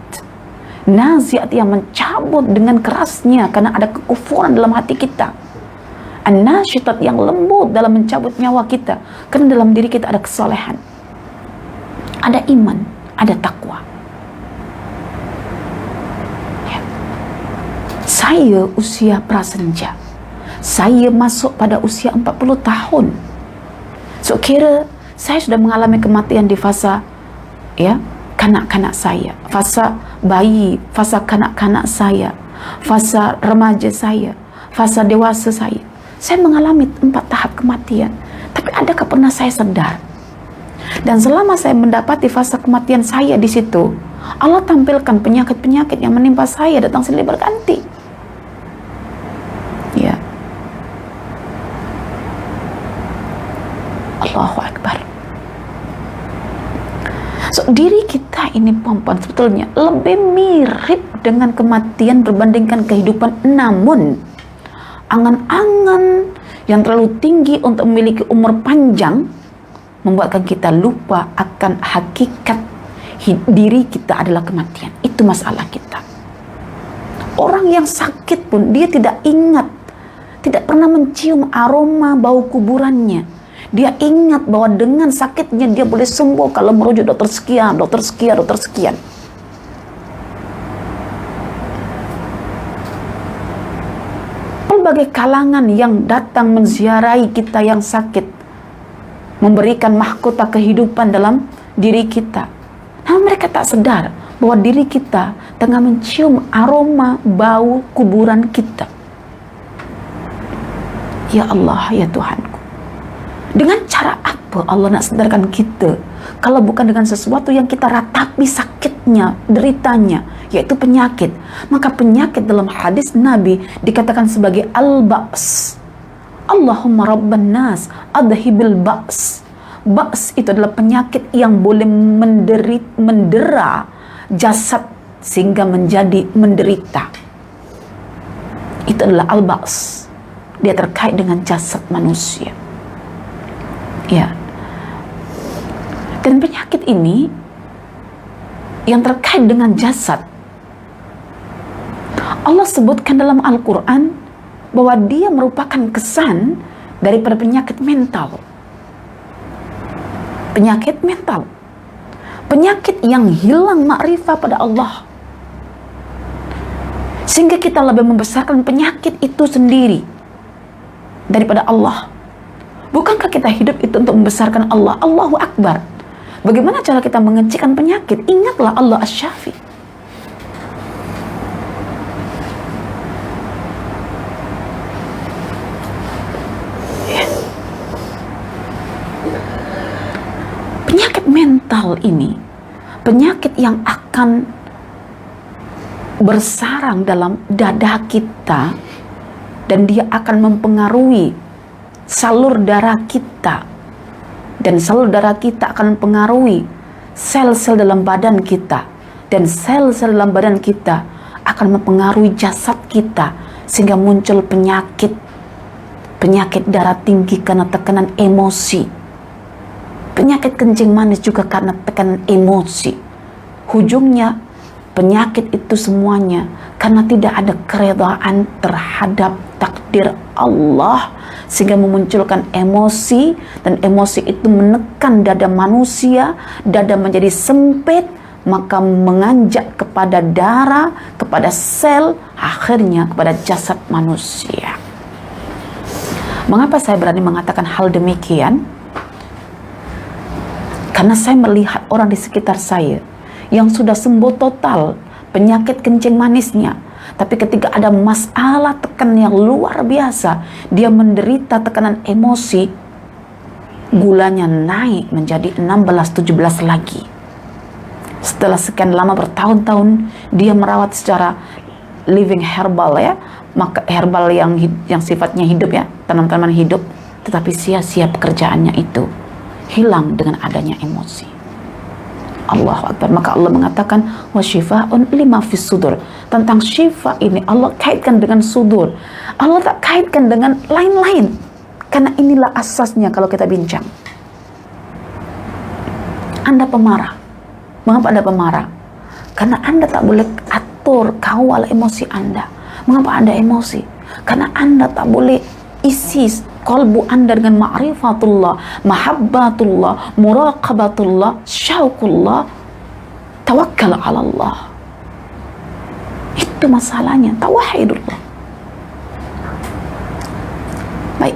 Nazi'at yang mencabut dengan kerasnya karena ada kekufuran dalam hati kita. An-Nasyitat yang lembut dalam mencabut nyawa kita karena dalam diri kita ada kesolehan, ada iman, ada takwa. Ya. Saya usia prasenja, saya masuk pada usia 40 tahun. So kira saya sudah mengalami kematian di fasa ya kanak-kanak saya, fase bayi, fase kanak-kanak saya, fase remaja saya, fase dewasa saya. Saya mengalami 4 tahap kematian. Tapi adakah pernah saya sadar? Dan selama saya mendapati fase kematian saya di situ, Allah tampilkan penyakit-penyakit yang menimpa saya datang silih berganti. Ya. Allahu Akbar. So, diri kita ini perempuan sebetulnya lebih mirip dengan kematian berbandingkan kehidupan. Namun angan-angan yang terlalu tinggi untuk memiliki umur panjang membuatkan kita lupa akan hakikat diri kita adalah kematian. Itu masalah kita. Orang yang sakit pun dia tidak ingat, tidak pernah mencium aroma bau kuburannya. Dia ingat bahwa dengan sakitnya dia boleh sembuh kalau merujuk dokter sekian, dokter sekian, dokter sekian. Berbagai kalangan yang datang menziarahi kita yang sakit, memberikan mahkota kehidupan dalam diri kita. Namun mereka tak sadar bahwa diri kita tengah mencium aroma bau kuburan kita. Ya Allah, ya Tuhanku. Dengan cara apa Allah nak sadarkan kita? Kalau bukan dengan sesuatu yang kita ratapi sakitnya, deritanya, yaitu penyakit. Maka penyakit dalam hadis Nabi dikatakan sebagai al-ba's. Allahumma rabban nas adhibil ba's. Ba's itu adalah penyakit yang boleh mendera jasad sehingga menjadi menderita. Itu adalah al-ba's. Dia terkait dengan jasad manusia. Ya. Dan penyakit ini yang terkait dengan jasad, Allah sebutkan dalam Al-Quran bahwa dia merupakan kesan daripada penyakit mental. Penyakit mental. Penyakit yang hilang makrifah pada Allah. Sehingga kita lebih membesarkan penyakit itu sendiri daripada Allah. Bukankah kita hidup itu untuk membesarkan Allah? Allahu Akbar. Bagaimana cara kita mengecilkan penyakit? Ingatlah Allah Asy-Syafi. Penyakit mental ini, penyakit yang akan bersarang dalam dada kita dan dia akan mempengaruhi salur darah kita, dan salur darah kita akan mempengaruhi sel-sel dalam badan kita, dan sel-sel dalam badan kita akan mempengaruhi jasad kita sehingga muncul penyakit darah tinggi karena tekanan emosi, penyakit kencing manis juga karena tekanan emosi. Ujungnya penyakit itu semuanya karena tidak ada keredaan terhadap takdir Allah, sehingga memunculkan emosi, dan emosi itu menekan dada manusia, dada menjadi sempit, maka menganjak kepada darah, kepada sel, akhirnya kepada jasad manusia. Mengapa saya berani mengatakan hal demikian? Karena saya melihat orang di sekitar saya yang sudah sembuh total penyakit kencing manisnya, tapi ketika ada masalah tekanan yang luar biasa, dia menderita tekanan emosi, gulanya naik menjadi 16-17 lagi. Setelah sekian lama bertahun-tahun dia merawat secara living herbal, ya, maka herbal yang sifatnya hidup, ya, tanaman-tanaman hidup, tetapi sia-sia pekerjaannya itu, hilang dengan adanya emosi. Allahu Akbar. Maka Allah mengatakan wasyifa'un lima fis sudur. Tentang syifa ini Allah kaitkan dengan sudur. Allah tak kaitkan dengan lain-lain, karena inilah asasnya kalau kita bincang. Anda pemarah. Mengapa Anda pemarah? Karena Anda tak boleh atur, kawal emosi Anda. Mengapa Anda emosi? Karena Anda tak boleh isi kalbu Anda dengan ma'rifatullah, mahabbatullah, muraqabatullah, syauqullah, tawakkal ala Allah. Itu masalahnya, tauhidullah. Baik.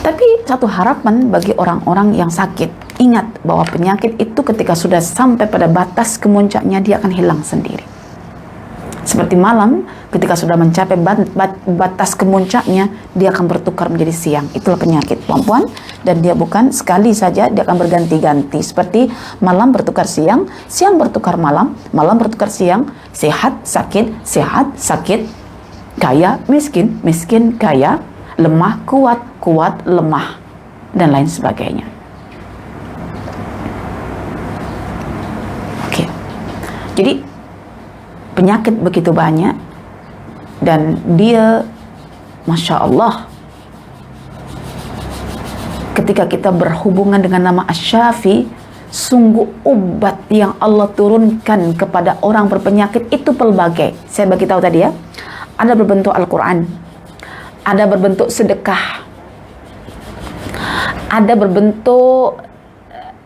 Tapi satu harapan bagi orang-orang yang sakit, Ingat bahwa penyakit itu ketika sudah sampai pada batas kemuncaknya, dia akan hilang sendiri. Seperti malam, ketika sudah mencapai batas kemuncaknya, dia akan bertukar menjadi siang. Itulah penyakit, perempuan. Dan dia bukan sekali saja, dia akan berganti-ganti. Seperti malam bertukar siang, siang bertukar malam, malam bertukar siang, sehat, sakit, kaya, miskin, miskin, kaya, lemah, kuat, kuat, lemah, dan lain sebagainya. Oke. Jadi penyakit begitu banyak, dan dia, Masya Allah, ketika kita berhubungan dengan nama Asy-Syafi, sungguh obat yang Allah turunkan kepada orang berpenyakit itu pelbagai. Saya bagi tahu tadi ya, ada berbentuk Al-Quran, ada berbentuk sedekah, ada berbentuk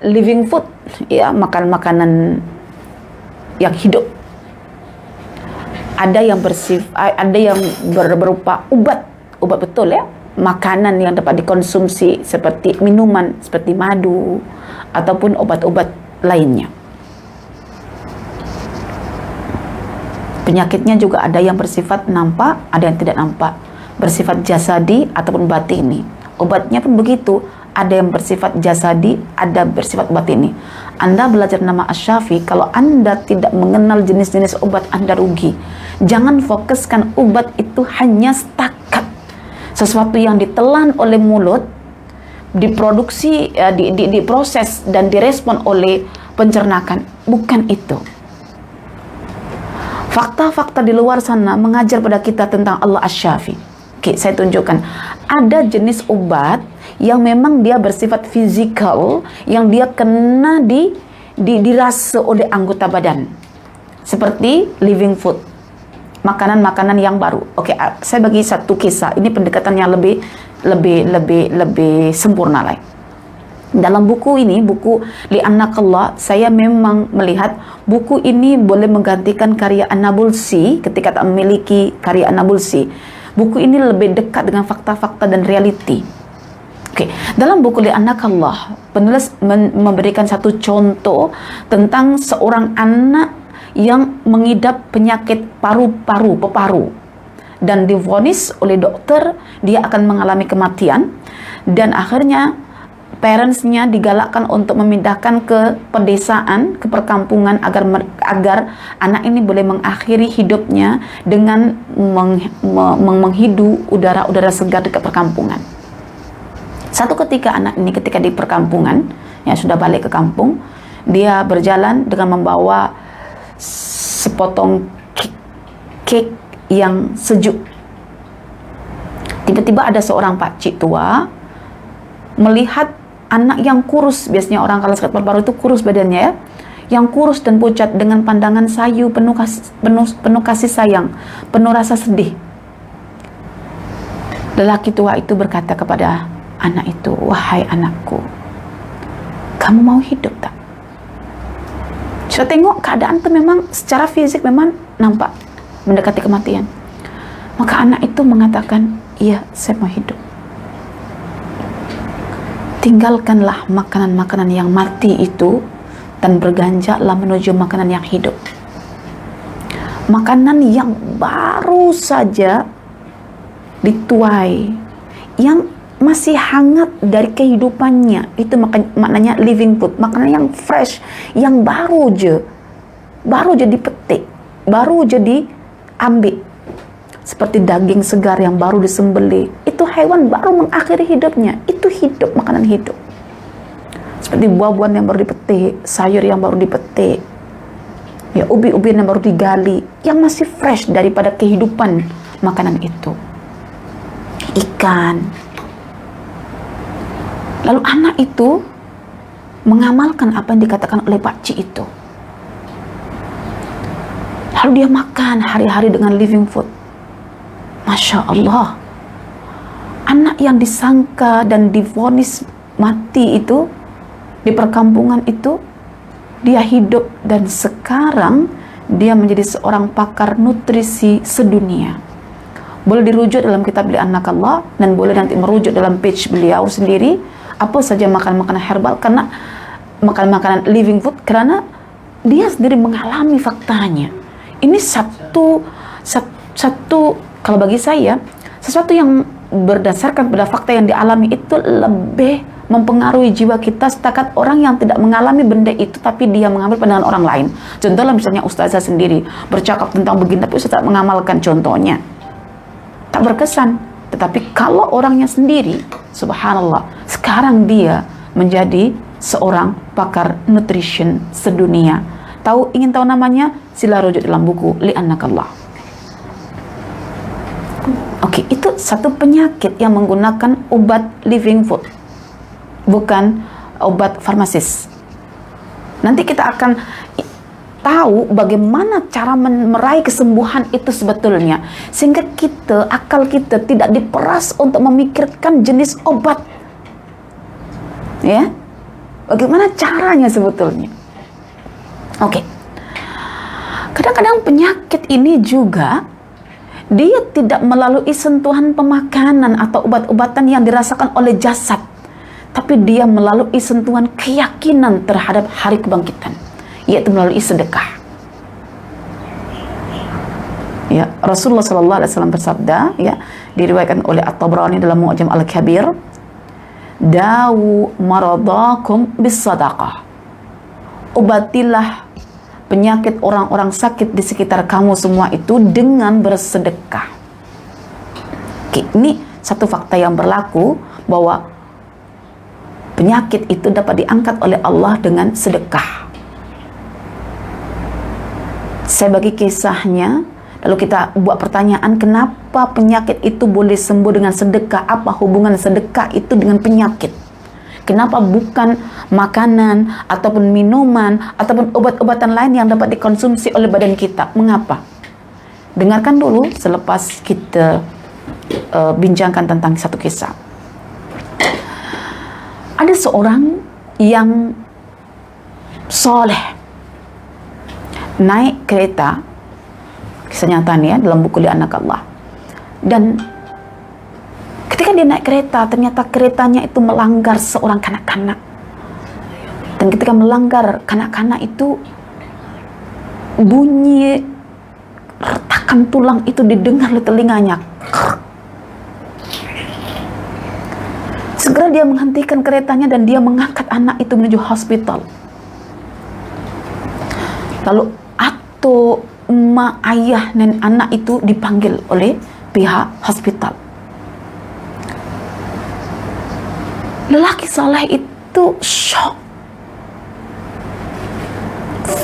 living food, ya, makanan yang hidup. Ada yang berupa obat betul ya, makanan yang dapat dikonsumsi seperti minuman, seperti madu ataupun obat-obat lainnya. Penyakitnya juga ada yang bersifat nampak, ada yang tidak nampak, bersifat jasadi ataupun batini. Obatnya pun begitu, ada yang bersifat jasadi, ada bersifat batini. Anda belajar nama Asy-Syafi, kalau Anda tidak mengenal jenis-jenis obat, Anda rugi. Jangan fokuskan obat itu hanya setakat sesuatu yang ditelan oleh mulut, diproduksi, diproses dan direspon oleh pencernakan. Bukan itu. Fakta-fakta di luar sana mengajar pada kita tentang Allah Asy-Syafi. Oke, saya tunjukkan. Ada jenis obat yang memang dia bersifat fisikal, yang dia kena dirasa oleh anggota badan. Seperti living food, makanan-makanan yang baru. Oke, saya bagi satu kisah. Ini pendekatan yang lebih sempurna lagi. Dalam buku ini, buku Li'annakallah, saya memang melihat buku ini boleh menggantikan karya An-Nabulsi ketika tak memiliki karya An-Nabulsi. Buku ini lebih dekat dengan fakta-fakta dan realiti. Oke, dalam buku Li'annakallah, penulis memberikan satu contoh tentang seorang anak yang mengidap penyakit paru-paru, peparu, dan divonis oleh dokter dia akan mengalami kematian, dan akhirnya parentsnya digalakkan untuk memindahkan ke pedesaan, ke perkampungan agar anak ini boleh mengakhiri hidupnya dengan menghidu udara-udara segar dekat perkampungan. Satu ketika anak ini ketika di perkampungan, ya sudah balik ke kampung, dia berjalan dengan membawa sepotong cake yang sejuk. Tiba-tiba ada seorang pakcik tua melihat anak yang kurus, biasanya orang kalau sakit paru-paru itu kurus badannya ya, yang kurus dan pucat, dengan pandangan sayu penuh kasih sayang, penuh rasa sedih. Lelaki tua itu berkata kepada anak itu, "Wahai anakku, kamu mau hidup tak?" Saya tengok keadaan itu memang secara fisik memang nampak mendekati kematian. Maka anak itu mengatakan, "Iya, saya mau hidup." Tinggalkanlah makanan-makanan yang mati itu dan berganjaklah menuju makanan yang hidup. Makanan yang baru saja dituai, yang masih hangat dari kehidupannya, itu maknanya living food, makanan yang fresh, yang baru je dipetik, baru je diambil. Seperti daging segar yang baru disembelih, itu hewan baru mengakhiri hidupnya, itu hidup, makanan hidup. Seperti buah-buahan yang baru dipetik, sayur yang baru dipetik, ya, ubi-ubian yang baru digali, yang masih fresh daripada kehidupan makanan itu. Ikan. Lalu anak itu mengamalkan apa yang dikatakan oleh pakcik itu. Lalu dia makan hari-hari dengan living food. Masya Allah, anak yang disangka dan divonis mati itu di perkampungan itu, dia hidup dan sekarang dia menjadi seorang pakar nutrisi sedunia. Boleh dirujuk dalam kitab Li'annakallah, dan boleh nanti merujuk dalam page beliau sendiri apa saja makanan-makanan herbal, karena makanan living food karena dia sendiri mengalami faktanya. Ini satu kalau bagi saya sesuatu yang berdasarkan pada fakta yang dialami itu lebih mempengaruhi jiwa kita setakat orang yang tidak mengalami benda itu tapi dia mengambil pandangan orang lain. Contohnya misalnya ustazah sendiri bercakap tentang begini tapi ustazah mengamalkan, contohnya tak berkesan. Tetapi kalau orangnya sendiri, subhanallah, sekarang dia menjadi seorang pakar nutrition sedunia. Ingin tahu namanya? Sila rujuk dalam buku Li'annakallah. Oke, itu satu penyakit yang menggunakan obat living food, bukan obat farmasis. Nanti kita akan tahu bagaimana cara meraih kesembuhan itu sebetulnya, sehingga akal kita tidak diperas untuk memikirkan jenis obat. Ya, bagaimana caranya sebetulnya? Oke. Kadang-kadang penyakit ini juga dia tidak melalui sentuhan pemakanan atau obat-obatan yang dirasakan oleh jasad, tapi dia melalui sentuhan keyakinan terhadap hari kebangkitan, yaitu melalui sedekah. Ya, Rasulullah SAW bersabda, ya, diriwayatkan oleh At-Tabrani dalam Mu'jam Al-Kabir, dawu maradakum bis sadaqah. Obatilah penyakit orang-orang sakit di sekitar kamu semua itu dengan bersedekah. Oke, ini satu fakta yang berlaku bahwa penyakit itu dapat diangkat oleh Allah dengan sedekah. Saya bagi kisahnya, lalu kita buat pertanyaan, kenapa penyakit itu boleh sembuh dengan sedekah? Apa hubungan sedekah itu dengan penyakit? Kenapa bukan makanan ataupun minuman ataupun obat-obatan lain yang dapat dikonsumsi oleh badan kita? Mengapa? Dengarkan dulu selepas kita bincangkan tentang satu kisah. Ada seorang yang soleh naik kereta, kisah nyata nih ya, dalam buku Li'annakallah. Dan ketika dia naik kereta, ternyata keretanya itu melanggar seorang kanak-kanak. Dan ketika melanggar kanak-kanak itu, bunyi retakan tulang itu didengar oleh telinganya. Segera dia menghentikan keretanya dan dia mengangkat anak itu menuju hospital. Lalu atau emak, ayah, dan anak itu dipanggil oleh pihak hospital. Lelaki saleh itu shock,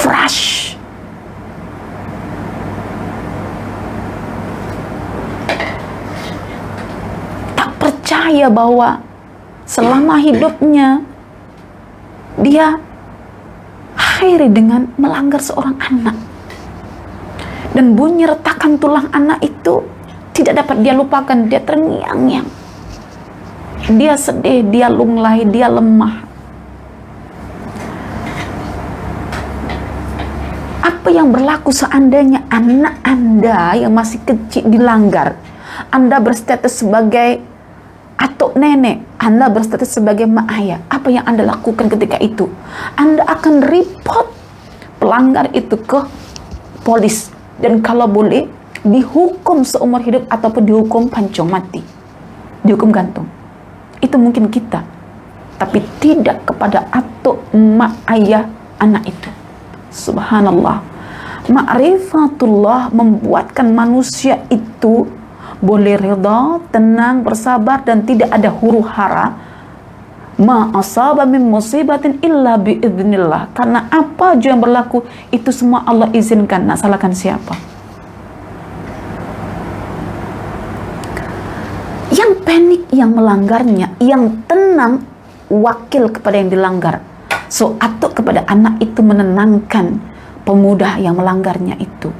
fresh, tak percaya bahwa selama hidupnya dia akhiri dengan melanggar seorang anak. Dan bunyi retakan tulang anak itu tidak dapat dia lupakan. Dia terngiang-ngiang, dia sedih, dia lunglai, dia lemah. Apa yang berlaku seandainya anak Anda yang masih kecil dilanggar? Anda berstatus sebagai atuk nenek, Anda berstatus sebagai mak ayah. Apa yang Anda lakukan ketika itu? Anda akan report pelanggar itu ke polis. Dan kalau boleh, dihukum seumur hidup ataupun dihukum pancung mati, dihukum gantung. Itu mungkin kita, tapi tidak kepada atuk, mak, ayah, anak itu. Subhanallah. Ma'rifatullah membuatkan manusia itu boleh rida, tenang, bersabar, dan tidak ada huru hara. Ma asaba min musibatin illa biidznillah. Karena apa aja yang berlaku itu semua Allah izinkan. Nak salahkan siapa? Yang panik yang melanggarnya, yang tenang wakil kepada yang dilanggar. So atuk kepada anak itu menenangkan pemuda yang melanggarnya itu.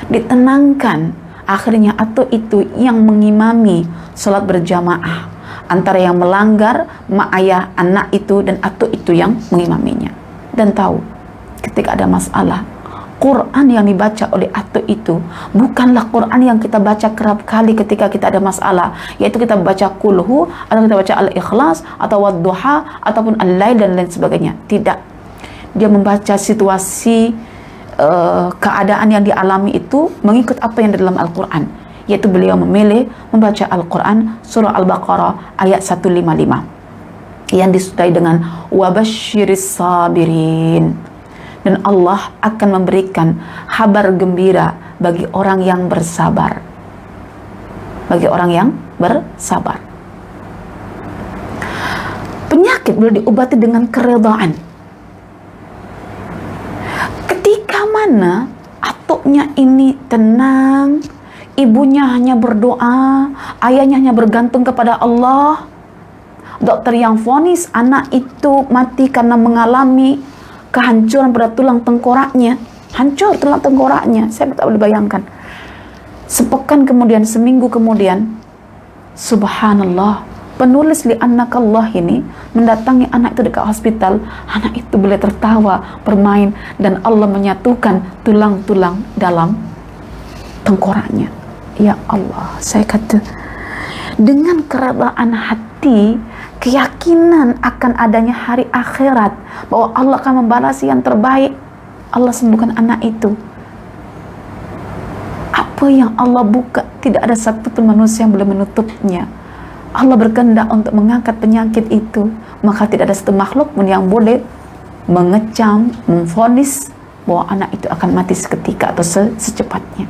Ditenangkan, akhirnya atuk itu yang mengimami salat berjamaah antara yang melanggar, mak, ayah, anak itu, dan atuk itu yang mengimaminya. Dan tahu ketika ada masalah, Quran yang dibaca oleh atuk itu bukanlah Quran yang kita baca kerap kali ketika kita ada masalah, yaitu kita baca kulhu, atau kita baca al-ikhlas, atau wadduha, ataupun al-lail dan lain sebagainya. Tidak. Dia membaca situasi keadaan yang dialami itu mengikut apa yang di dalam Al-Quran, yaitu beliau memilih membaca Al-Quran surah Al-Baqarah ayat 155 yang disudahi dengan wabasyiris sabirin. Dan Allah akan memberikan kabar gembira bagi orang yang bersabar. Bagi orang yang bersabar. Penyakit boleh diobati dengan keredaan. Ketika mana atuknya ini tenang, ibunya hanya berdoa, ayahnya hanya bergantung kepada Allah, dokter yang vonis anak itu mati karena mengalami kehancuran pada tulang tengkoraknya, hancur tulang tengkoraknya, saya tak boleh bayangkan. Sepekan kemudian, seminggu kemudian, subhanallah, penulis li'annakallah ini mendatangi anak itu dekat hospital. Anak itu boleh tertawa, bermain, dan Allah menyatukan tulang-tulang dalam tengkoraknya. Ya Allah, saya kata, dengan keredaan hati, keyakinan akan adanya hari akhirat, bahwa Allah akan membalas yang terbaik, Allah sembuhkan anak itu. Apa yang Allah buka, tidak ada satu pun manusia yang boleh menutupnya. Allah berkehendak untuk mengangkat penyakit itu, maka tidak ada satu makhluk pun yang boleh mengecam, memvonis bahwa anak itu akan mati seketika atau secepatnya.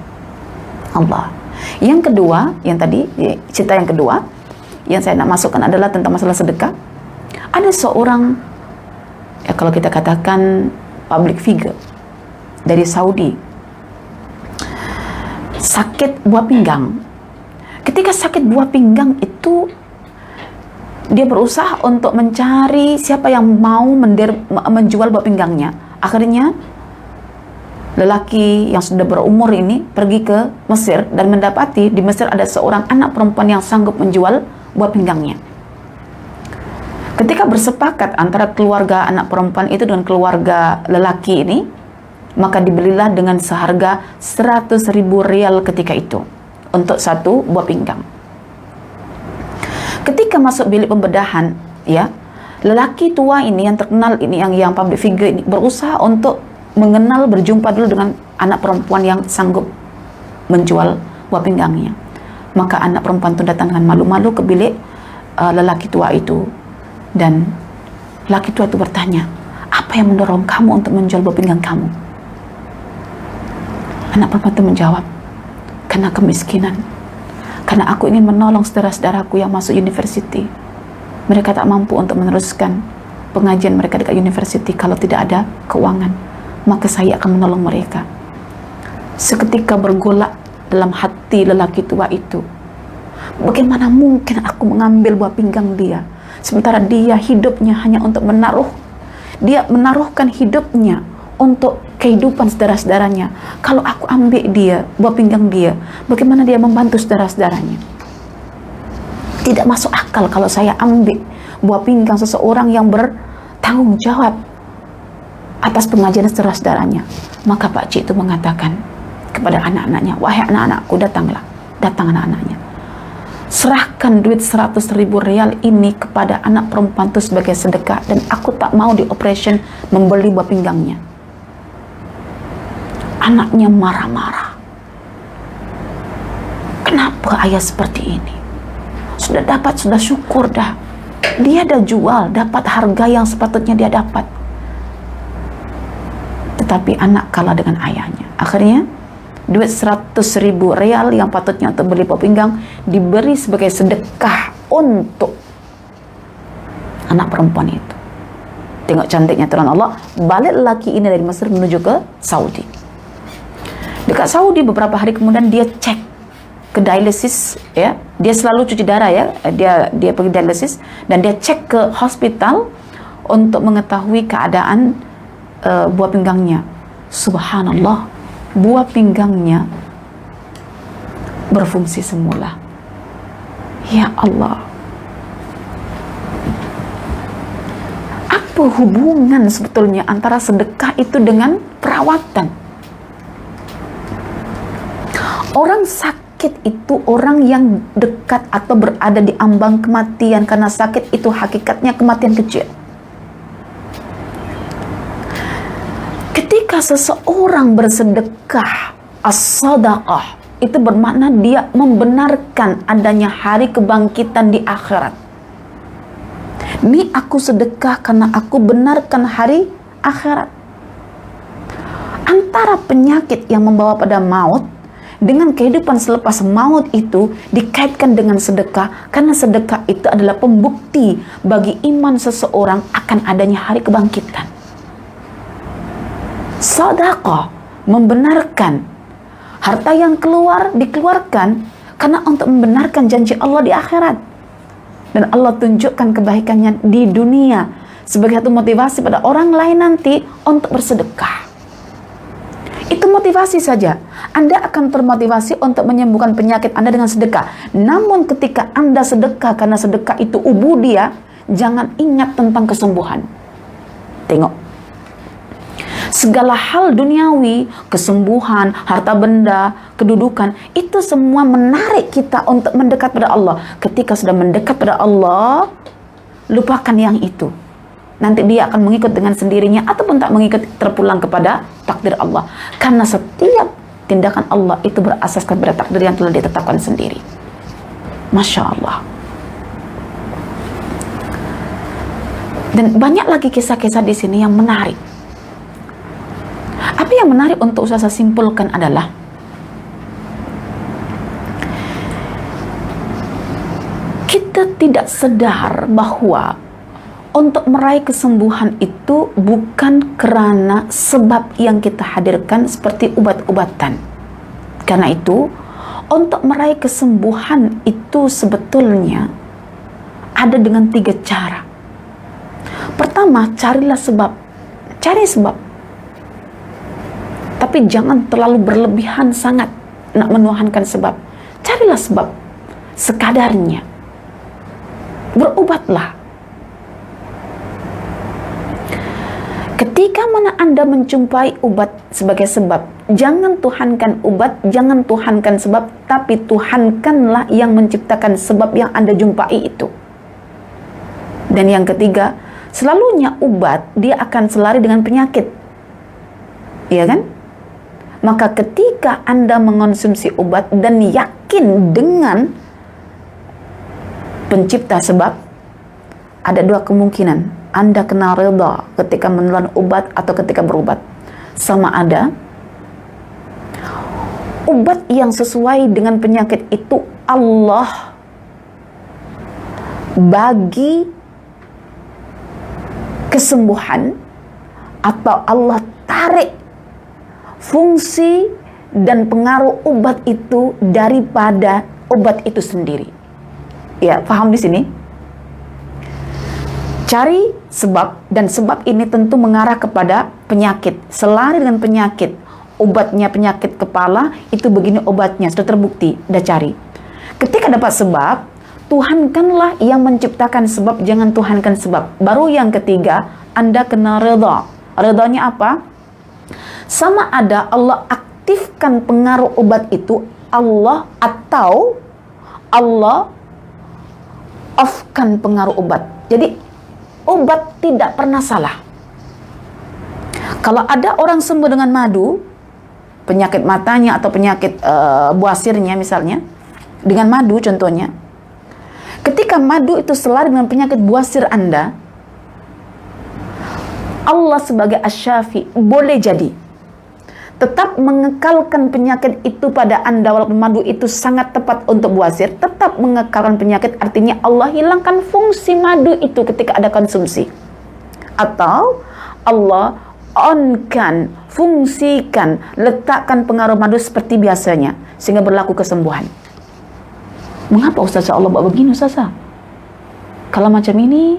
Allah. Yang kedua, yang tadi cerita yang kedua yang saya nak masukkan adalah tentang masalah sedekah. Ada seorang, ya kalau kita katakan public figure dari Saudi, sakit buah pinggang. Ketika sakit buah pinggang itu, dia berusaha untuk mencari siapa yang mau menjual buah pinggangnya. Akhirnya lelaki yang sudah berumur ini pergi ke Mesir dan mendapati di Mesir ada seorang anak perempuan yang sanggup menjual buah pinggangnya. Ketika bersepakat antara keluarga anak perempuan itu dengan keluarga lelaki ini, maka dibelilah dengan seharga 100.000 rial ketika itu untuk satu buah pinggang. Ketika masuk bilik pembedahan, ya, lelaki tua ini yang terkenal ini, yang public figure ini, berusaha untuk mengenal, berjumpa dulu dengan anak perempuan yang sanggup menjual buah pinggangnya. Maka anak perempuan itu datang dengan malu-malu ke bilik lelaki tua itu, dan lelaki tua itu bertanya, apa yang mendorong kamu untuk menjual buah pinggang kamu? Anak perempuan itu menjawab, karena kemiskinan, karena aku ingin menolong saudara-saudaraku yang masuk university. Mereka tak mampu untuk meneruskan pengajian mereka dekat university kalau tidak ada keuangan, maka saya akan menolong mereka. Seketika bergolak dalam hati lelaki tua itu, bagaimana mungkin aku mengambil buah pinggang dia, sementara dia hidupnya hanya untuk dia menaruhkan hidupnya untuk kehidupan saudara-saudaranya. Kalau aku ambil dia, buah pinggang dia, bagaimana dia membantu saudara-saudaranya? Tidak masuk akal kalau saya ambil buah pinggang seseorang yang bertanggung jawab atas pengajian saudara-saudaranya. Maka Pak Cik itu mengatakan kepada anak-anaknya, wahai anak-anakku, datang anak-anaknya, serahkan duit 100.000 rial ini kepada anak perempuan itu sebagai sedekah, dan aku tak mau di operation membeli buah pinggangnya. Anaknya marah-marah. Kenapa ayah seperti ini? Sudah syukur dah. Dia dah jual, dapat harga yang sepatutnya dia dapat. Tetapi anak kalah dengan ayahnya. Akhirnya duit 100.000 rial yang patutnya untuk beli buah pinggang diberi sebagai sedekah untuk anak perempuan itu. Tengok cantiknya Tuhan Allah. Balik lelaki ini dari Mesir menuju ke Saudi. Dekat Saudi beberapa hari kemudian dia cek ke dialisis, ya. Dia selalu cuci darah, ya. Dia pergi dialisis dan dia cek ke hospital untuk mengetahui keadaan buah pinggangnya. Subhanallah, buah pinggangnya berfungsi semula. Ya Allah, apa hubungan sebetulnya antara sedekah itu dengan perawatan? Orang sakit itu orang yang dekat atau berada di ambang kematian, karena sakit itu hakikatnya kematian kecil. Ketika seseorang bersedekah, as-sadaqah, itu bermakna dia membenarkan adanya hari kebangkitan di akhirat. Ini aku sedekah karena aku benarkan hari akhirat. Antara penyakit yang membawa pada maut dengan kehidupan selepas maut itu dikaitkan dengan sedekah, karena sedekah itu adalah pembukti bagi iman seseorang akan adanya hari kebangkitan. Sedekah membenarkan harta yang dikeluarkan karena untuk membenarkan janji Allah di akhirat, dan Allah tunjukkan kebaikannya di dunia sebagai satu motivasi pada orang lain nanti untuk bersedekah. Itu motivasi saja. Anda akan termotivasi untuk menyembuhkan penyakit Anda dengan sedekah. Namun ketika Anda sedekah karena sedekah itu ubudiyah, jangan ingat tentang kesembuhan. Tengok. Segala hal duniawi, kesembuhan, harta benda, kedudukan, itu semua menarik kita untuk mendekat pada Allah. Ketika sudah mendekat pada Allah, lupakan yang itu. Nanti dia akan mengikut dengan sendirinya ataupun tak mengikut, terpulang kepada takdir Allah. Karena setiap tindakan Allah itu berasaskan pada takdir yang telah ditetapkan sendiri. Masya Allah. Dan banyak lagi kisah-kisah di sini yang menarik. Apa yang menarik untuk saya simpulkan adalah kita tidak sadar bahwa untuk meraih kesembuhan itu bukan karena sebab yang kita hadirkan seperti obat-obatan. Karena itu, untuk meraih kesembuhan itu sebetulnya ada dengan 3 cara. Pertama, carilah sebab. Cari sebab. Tapi jangan terlalu berlebihan sangat nak menuhankan sebab. Carilah sebab sekadarnya. Berobatlah. Ketika mana Anda menjumpai obat sebagai sebab, jangan tuhankan obat, jangan tuhankan sebab, tapi tuhankanlah yang menciptakan sebab yang Anda jumpai itu. Dan yang ketiga, selalunya obat dia akan selari dengan penyakit. Iya kan? Maka ketika Anda mengonsumsi obat dan yakin dengan pencipta sebab, ada 2 kemungkinan. Anda kena reda ketika menelan obat atau ketika berobat. Sama ada obat yang sesuai dengan penyakit itu Allah bagi kesembuhan, atau Allah tarik fungsi dan pengaruh obat itu daripada obat itu sendiri. Ya, paham di sini? Cari sebab, dan sebab ini tentu mengarah kepada penyakit. Selari dengan penyakit. Obatnya penyakit kepala, itu begini obatnya, sudah terbukti, sudah cari. Ketika dapat sebab, tuhankanlah yang menciptakan sebab, jangan tuhankan sebab. Baru yang ketiga, Anda kena reda. Redanya apa? Sama ada Allah aktifkan pengaruh obat itu, Allah, atau Allah off-kan pengaruh obat. Jadi obat tidak pernah salah. Kalau ada orang sembuh dengan madu, penyakit matanya atau penyakit buasirnya misalnya, dengan madu contohnya, ketika madu itu selari dengan penyakit buasir Anda, Allah sebagai asy-syafi boleh jadi tetap mengekalkan penyakit itu pada Anda, walaupun madu itu sangat tepat untuk buasir, tetap mengekalkan penyakit, artinya Allah hilangkan fungsi madu itu ketika ada konsumsi. Atau Allah on-kan, fungsikan, letakkan pengaruh madu seperti biasanya, sehingga berlaku kesembuhan. Mengapa Ustazah Allah buat begini Ustazah? Kalau macam ini,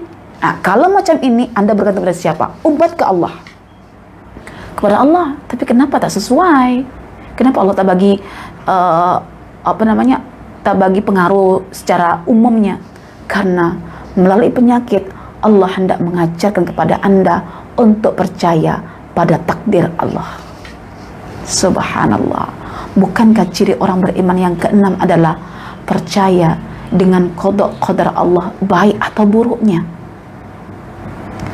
kalau macam ini Anda berkata kepada siapa? Obat ke Allah. Kepada Allah, tapi kenapa tak sesuai? Kenapa Allah tak bagi tak bagi pengaruh secara umumnya? Karena melalui penyakit Allah hendak mengajarkan kepada Anda untuk percaya pada takdir Allah. Subhanallah. Bukankah ciri orang beriman yang keenam adalah percaya dengan qada qadar Allah, baik atau buruknya?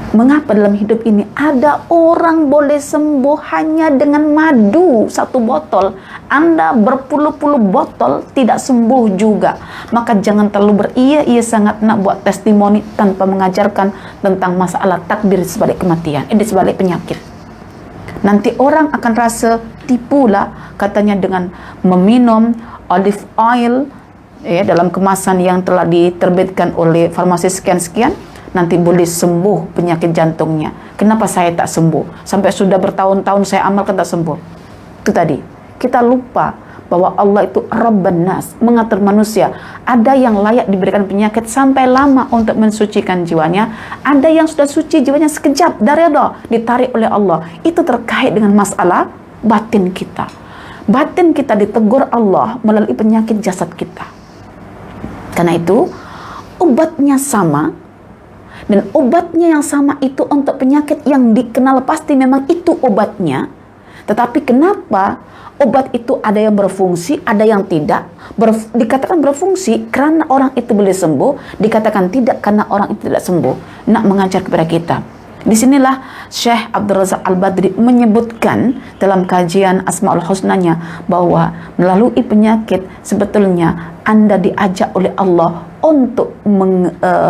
Mengapa dalam hidup ini ada orang boleh sembuh hanya dengan madu 1 botol, Anda berpuluh-puluh botol tidak sembuh juga? Maka jangan terlalu beria-ia sangat nak buat testimoni tanpa mengajarkan tentang masalah takdir sebalik kematian, di sebalik penyakit. Nanti orang akan rasa tipulah, katanya dengan meminum olive oil dalam kemasan yang telah diterbitkan oleh farmasi sekian-sekian, nanti boleh sembuh penyakit jantungnya. Kenapa saya tak sembuh? Sampai sudah bertahun-tahun saya amalkan tak sembuh. Itu tadi, kita lupa bahwa Allah itu Rabban Nas, mengatur manusia. Ada yang layak diberikan penyakit sampai lama untuk mensucikan jiwanya, ada yang sudah suci jiwanya sekejap dari Allah ditarik oleh Allah. Itu terkait dengan masalah batin kita. Batin kita ditegur Allah melalui penyakit jasad kita. Karena itu obatnya sama, dan obatnya yang sama itu untuk penyakit yang dikenal pasti memang itu obatnya. Tetapi kenapa obat itu ada yang berfungsi, ada yang tidak? Dikatakan berfungsi karena orang itu boleh sembuh, dikatakan tidak karena orang itu tidak sembuh. Nak mengajar kepada kita. Disinilah Syekh Abdul Razak Al-Badri menyebutkan dalam kajian Asmaul Husnanya bahwa melalui penyakit sebetulnya Anda diajak oleh Allah untuk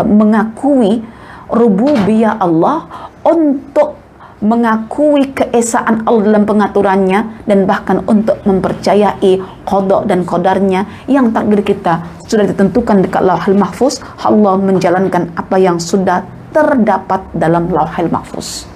mengakui rububiyah Allah, untuk mengakui keesaan Allah dalam pengaturannya, dan bahkan untuk mempercayai qada dan qadarnya yang takdir kita sudah ditentukan dekat Lauhul Mahfuz. Allah menjalankan apa yang sudah terdapat dalam Lauhul Mahfuz.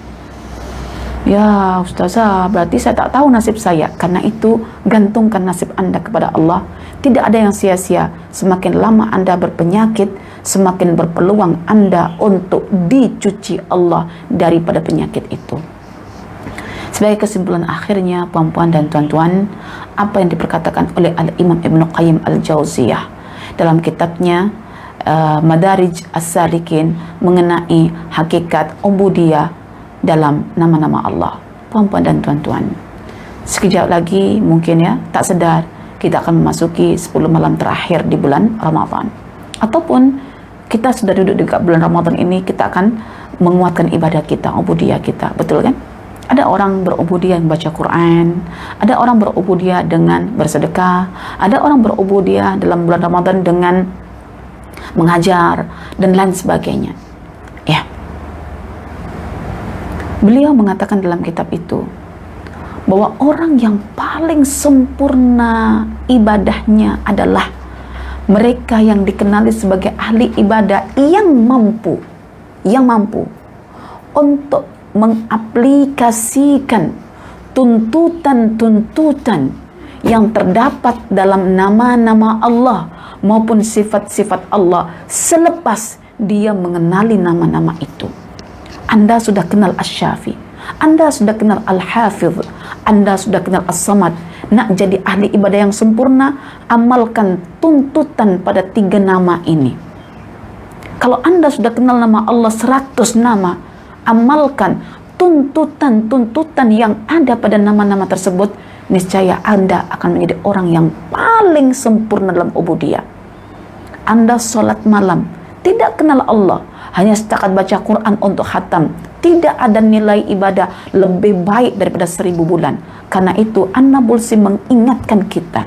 Ya Ustazah, berarti saya tak tahu nasib saya. Karena itu gantungkan nasib Anda kepada Allah. Tidak ada yang sia-sia. Semakin lama Anda berpenyakit, semakin berpeluang Anda untuk dicuci Allah daripada penyakit itu. Sebagai kesimpulan akhirnya, puan-puan dan tuan-tuan, apa yang diperkatakan oleh Al-Imam Ibnu Qayyim Al-Jauziyah dalam kitabnya Madarij As-Salikin mengenai hakikat ubudiyah dalam nama-nama Allah. Puan-puan dan tuan-tuan, sekejap lagi mungkin ya, tak sedar kita akan memasuki 10 malam terakhir di bulan Ramadan. Ataupun kita sudah duduk di bulan Ramadan ini, kita akan menguatkan ibadah kita, ubudiyah kita. Betul kan? Ada orang berubudiyah membaca Quran, ada orang berubudiyah dengan bersedekah, ada orang berubudiyah dalam bulan Ramadan dengan mengajar dan lain sebagainya. Ya. Beliau mengatakan dalam kitab itu bahwa orang yang paling sempurna ibadahnya adalah mereka yang dikenali sebagai ahli ibadah yang mampu untuk mengaplikasikan tuntutan-tuntutan yang terdapat dalam nama-nama Allah maupun sifat-sifat Allah selepas dia mengenali nama-nama itu. Anda sudah kenal Asy-Syafi, Anda sudah kenal Al-Hafidh, Anda sudah kenal As-Samad. Nak jadi ahli ibadah yang sempurna, amalkan tuntutan pada 3 nama ini. Kalau Anda sudah kenal nama Allah 100 nama, amalkan tuntutan-tuntutan yang ada pada nama-nama tersebut. Niscaya Anda akan menjadi orang yang paling sempurna dalam ubudiyah. Anda sholat malam, tidak kenal Allah, hanya setakat baca Quran untuk khatam, tidak ada nilai ibadah lebih baik daripada 1000 bulan. Karena itu An-Nabulsi mengingatkan kita,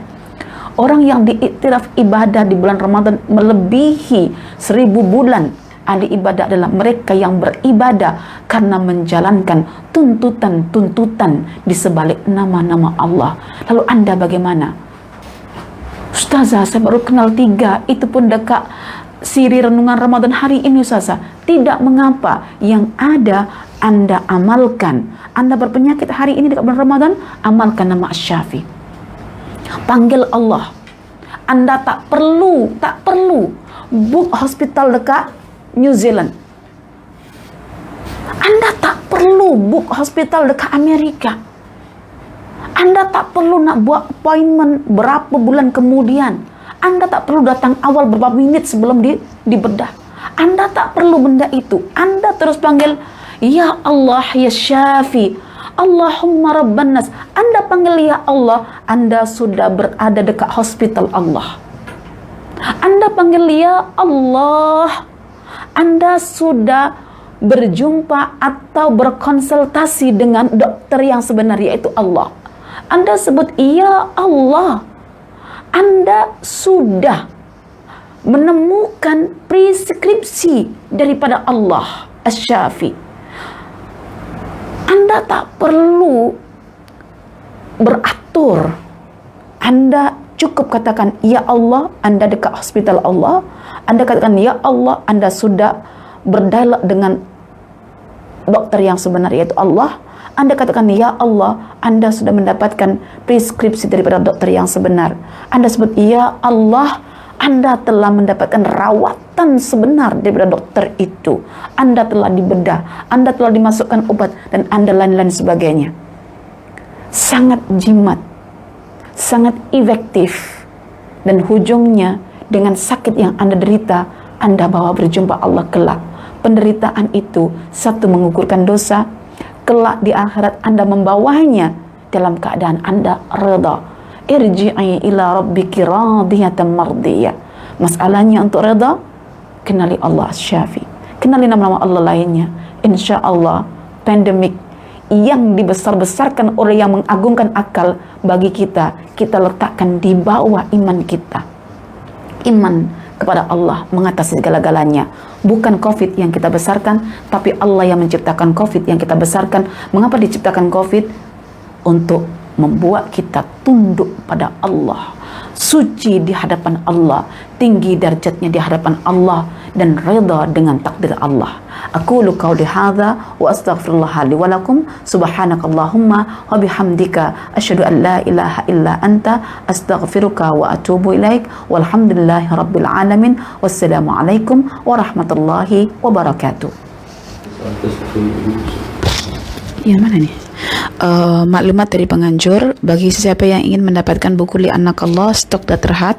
orang yang diiktiraf ibadah di bulan Ramadan melebihi 1000 bulan ahli ibadah adalah mereka yang beribadah karena menjalankan tuntutan-tuntutan di sebalik nama-nama Allah. Lalu Anda bagaimana? Ustazah, saya baru kenal 3, itu pun dekat siri renungan Ramadan hari ini Ustazah. Tidak mengapa, yang ada Anda amalkan. Anda berpenyakit hari ini dekat bulan Ramadan, amalkan nama Asy-Syafi. Panggil Allah. Anda tak perlu book hospital dekat New Zealand. Anda tak perlu book hospital dekat Amerika. Anda tak perlu nak buat appointment berapa bulan kemudian. Anda tak perlu datang awal beberapa menit sebelum dibedah. Anda tak perlu benda itu. Anda terus panggil, Ya Allah, Ya Syafi. Allahumma rabban nas. Anda panggil ya Allah, Anda sudah berada dekat hospital Allah. Anda panggil ya Allah, Anda sudah berjumpa atau berkonsultasi dengan dokter yang sebenarnya, yaitu Allah. Anda sebut ya Allah, Anda sudah menemukan preskripsi daripada Allah Asy-Syafi. Anda tak perlu beratur. Anda cukup katakan ya Allah, Anda dekat hospital Allah. Anda katakan ya Allah, Anda sudah berdialog dengan dokter yang sebenarnya, yaitu Allah. Anda katakan ya Allah, Anda sudah mendapatkan preskripsi daripada dokter yang sebenar. Anda sebut ya Allah, Anda telah mendapatkan rawatan sebenar daripada dokter itu. Anda telah dibedah, Anda telah dimasukkan obat, dan Anda lain-lain sebagainya. Sangat jimat, sangat efektif, dan hujungnya dengan sakit yang Anda derita, Anda bawa berjumpa Allah kelak. Penderitaan itu satu mengukurkan dosa, kelak di akhirat Anda membawanya dalam keadaan Anda reda. Irji'i ila rabbiki radiyatan mardiyah. Masalahnya untuk reda, kenali Allah Asy-Syafi, kenali nama-nama Allah lainnya. Insya Allah pandemik yang dibesar-besarkan oleh yang mengagungkan akal bagi kita letakkan di bawah iman kita. Iman kepada Allah mengatasi segala-galanya. Bukan COVID yang kita besarkan, tapi Allah yang menciptakan COVID yang kita besarkan. Mengapa diciptakan COVID? Untuk membuat kita tunduk pada Allah, suci di hadapan Allah, tinggi darjatnya di hadapan Allah, dan reda dengan takdir Allah. Aqulu qauli hadza wa astaghfirullah li wa lakum. Subhanakallahumma wa bihamdika asyhadu an la ilaha illa anta astaghfiruka wa atubu ilaik. Walhamdulillahi rabbil alamin. Wassalamu alaikum warahmatullahi wabarakatuh. Yang mana nih? Maklumat dari penganjur, bagi siapa yang ingin mendapatkan buku Li Annakallah, stok sudah terhad.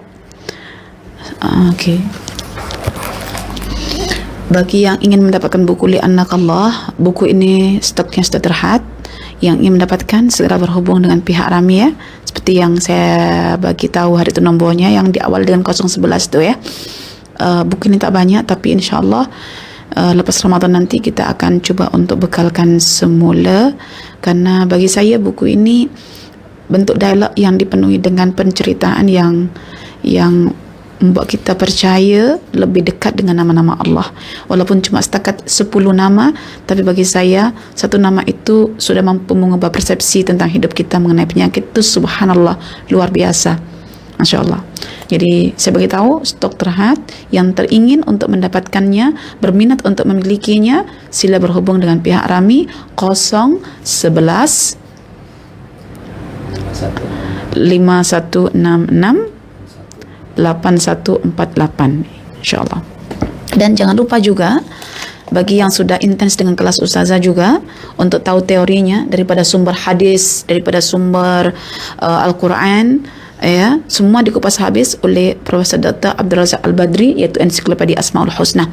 Bagi yang ingin mendapatkan buku Li Annakallah, buku ini stoknya sudah terhad. Yang ingin mendapatkan segera berhubung dengan pihak Ramia, seperti yang saya bagi tahu hari itu nombornya yang diawal dengan 011 itu ya. Buku ini tak banyak, tapi insyaallah lepas Ramadan nanti kita akan coba untuk bekalkan semula, karena bagi saya buku ini bentuk dialog yang dipenuhi dengan penceritaan yang membuat kita percaya lebih dekat dengan nama-nama Allah. Walaupun cuma setakat 10 nama, tapi bagi saya satu nama itu sudah mampu mengubah persepsi tentang hidup kita mengenai penyakit itu. Subhanallah, luar biasa, Masya Allah. Jadi saya beritahu stok terhad, yang teringin untuk mendapatkannya, berminat untuk memilikinya, sila berhubung dengan pihak Rami 011 5166 8148, insyaallah. Dan jangan lupa juga bagi yang sudah intens dengan kelas ustazah juga, untuk tahu teorinya daripada sumber hadis, daripada sumber Al-Quran, ya, semua dikupas habis oleh Profesor Dr. Abdul Razak Al-Badri, yaitu ensiklopedia Asmaul Husna.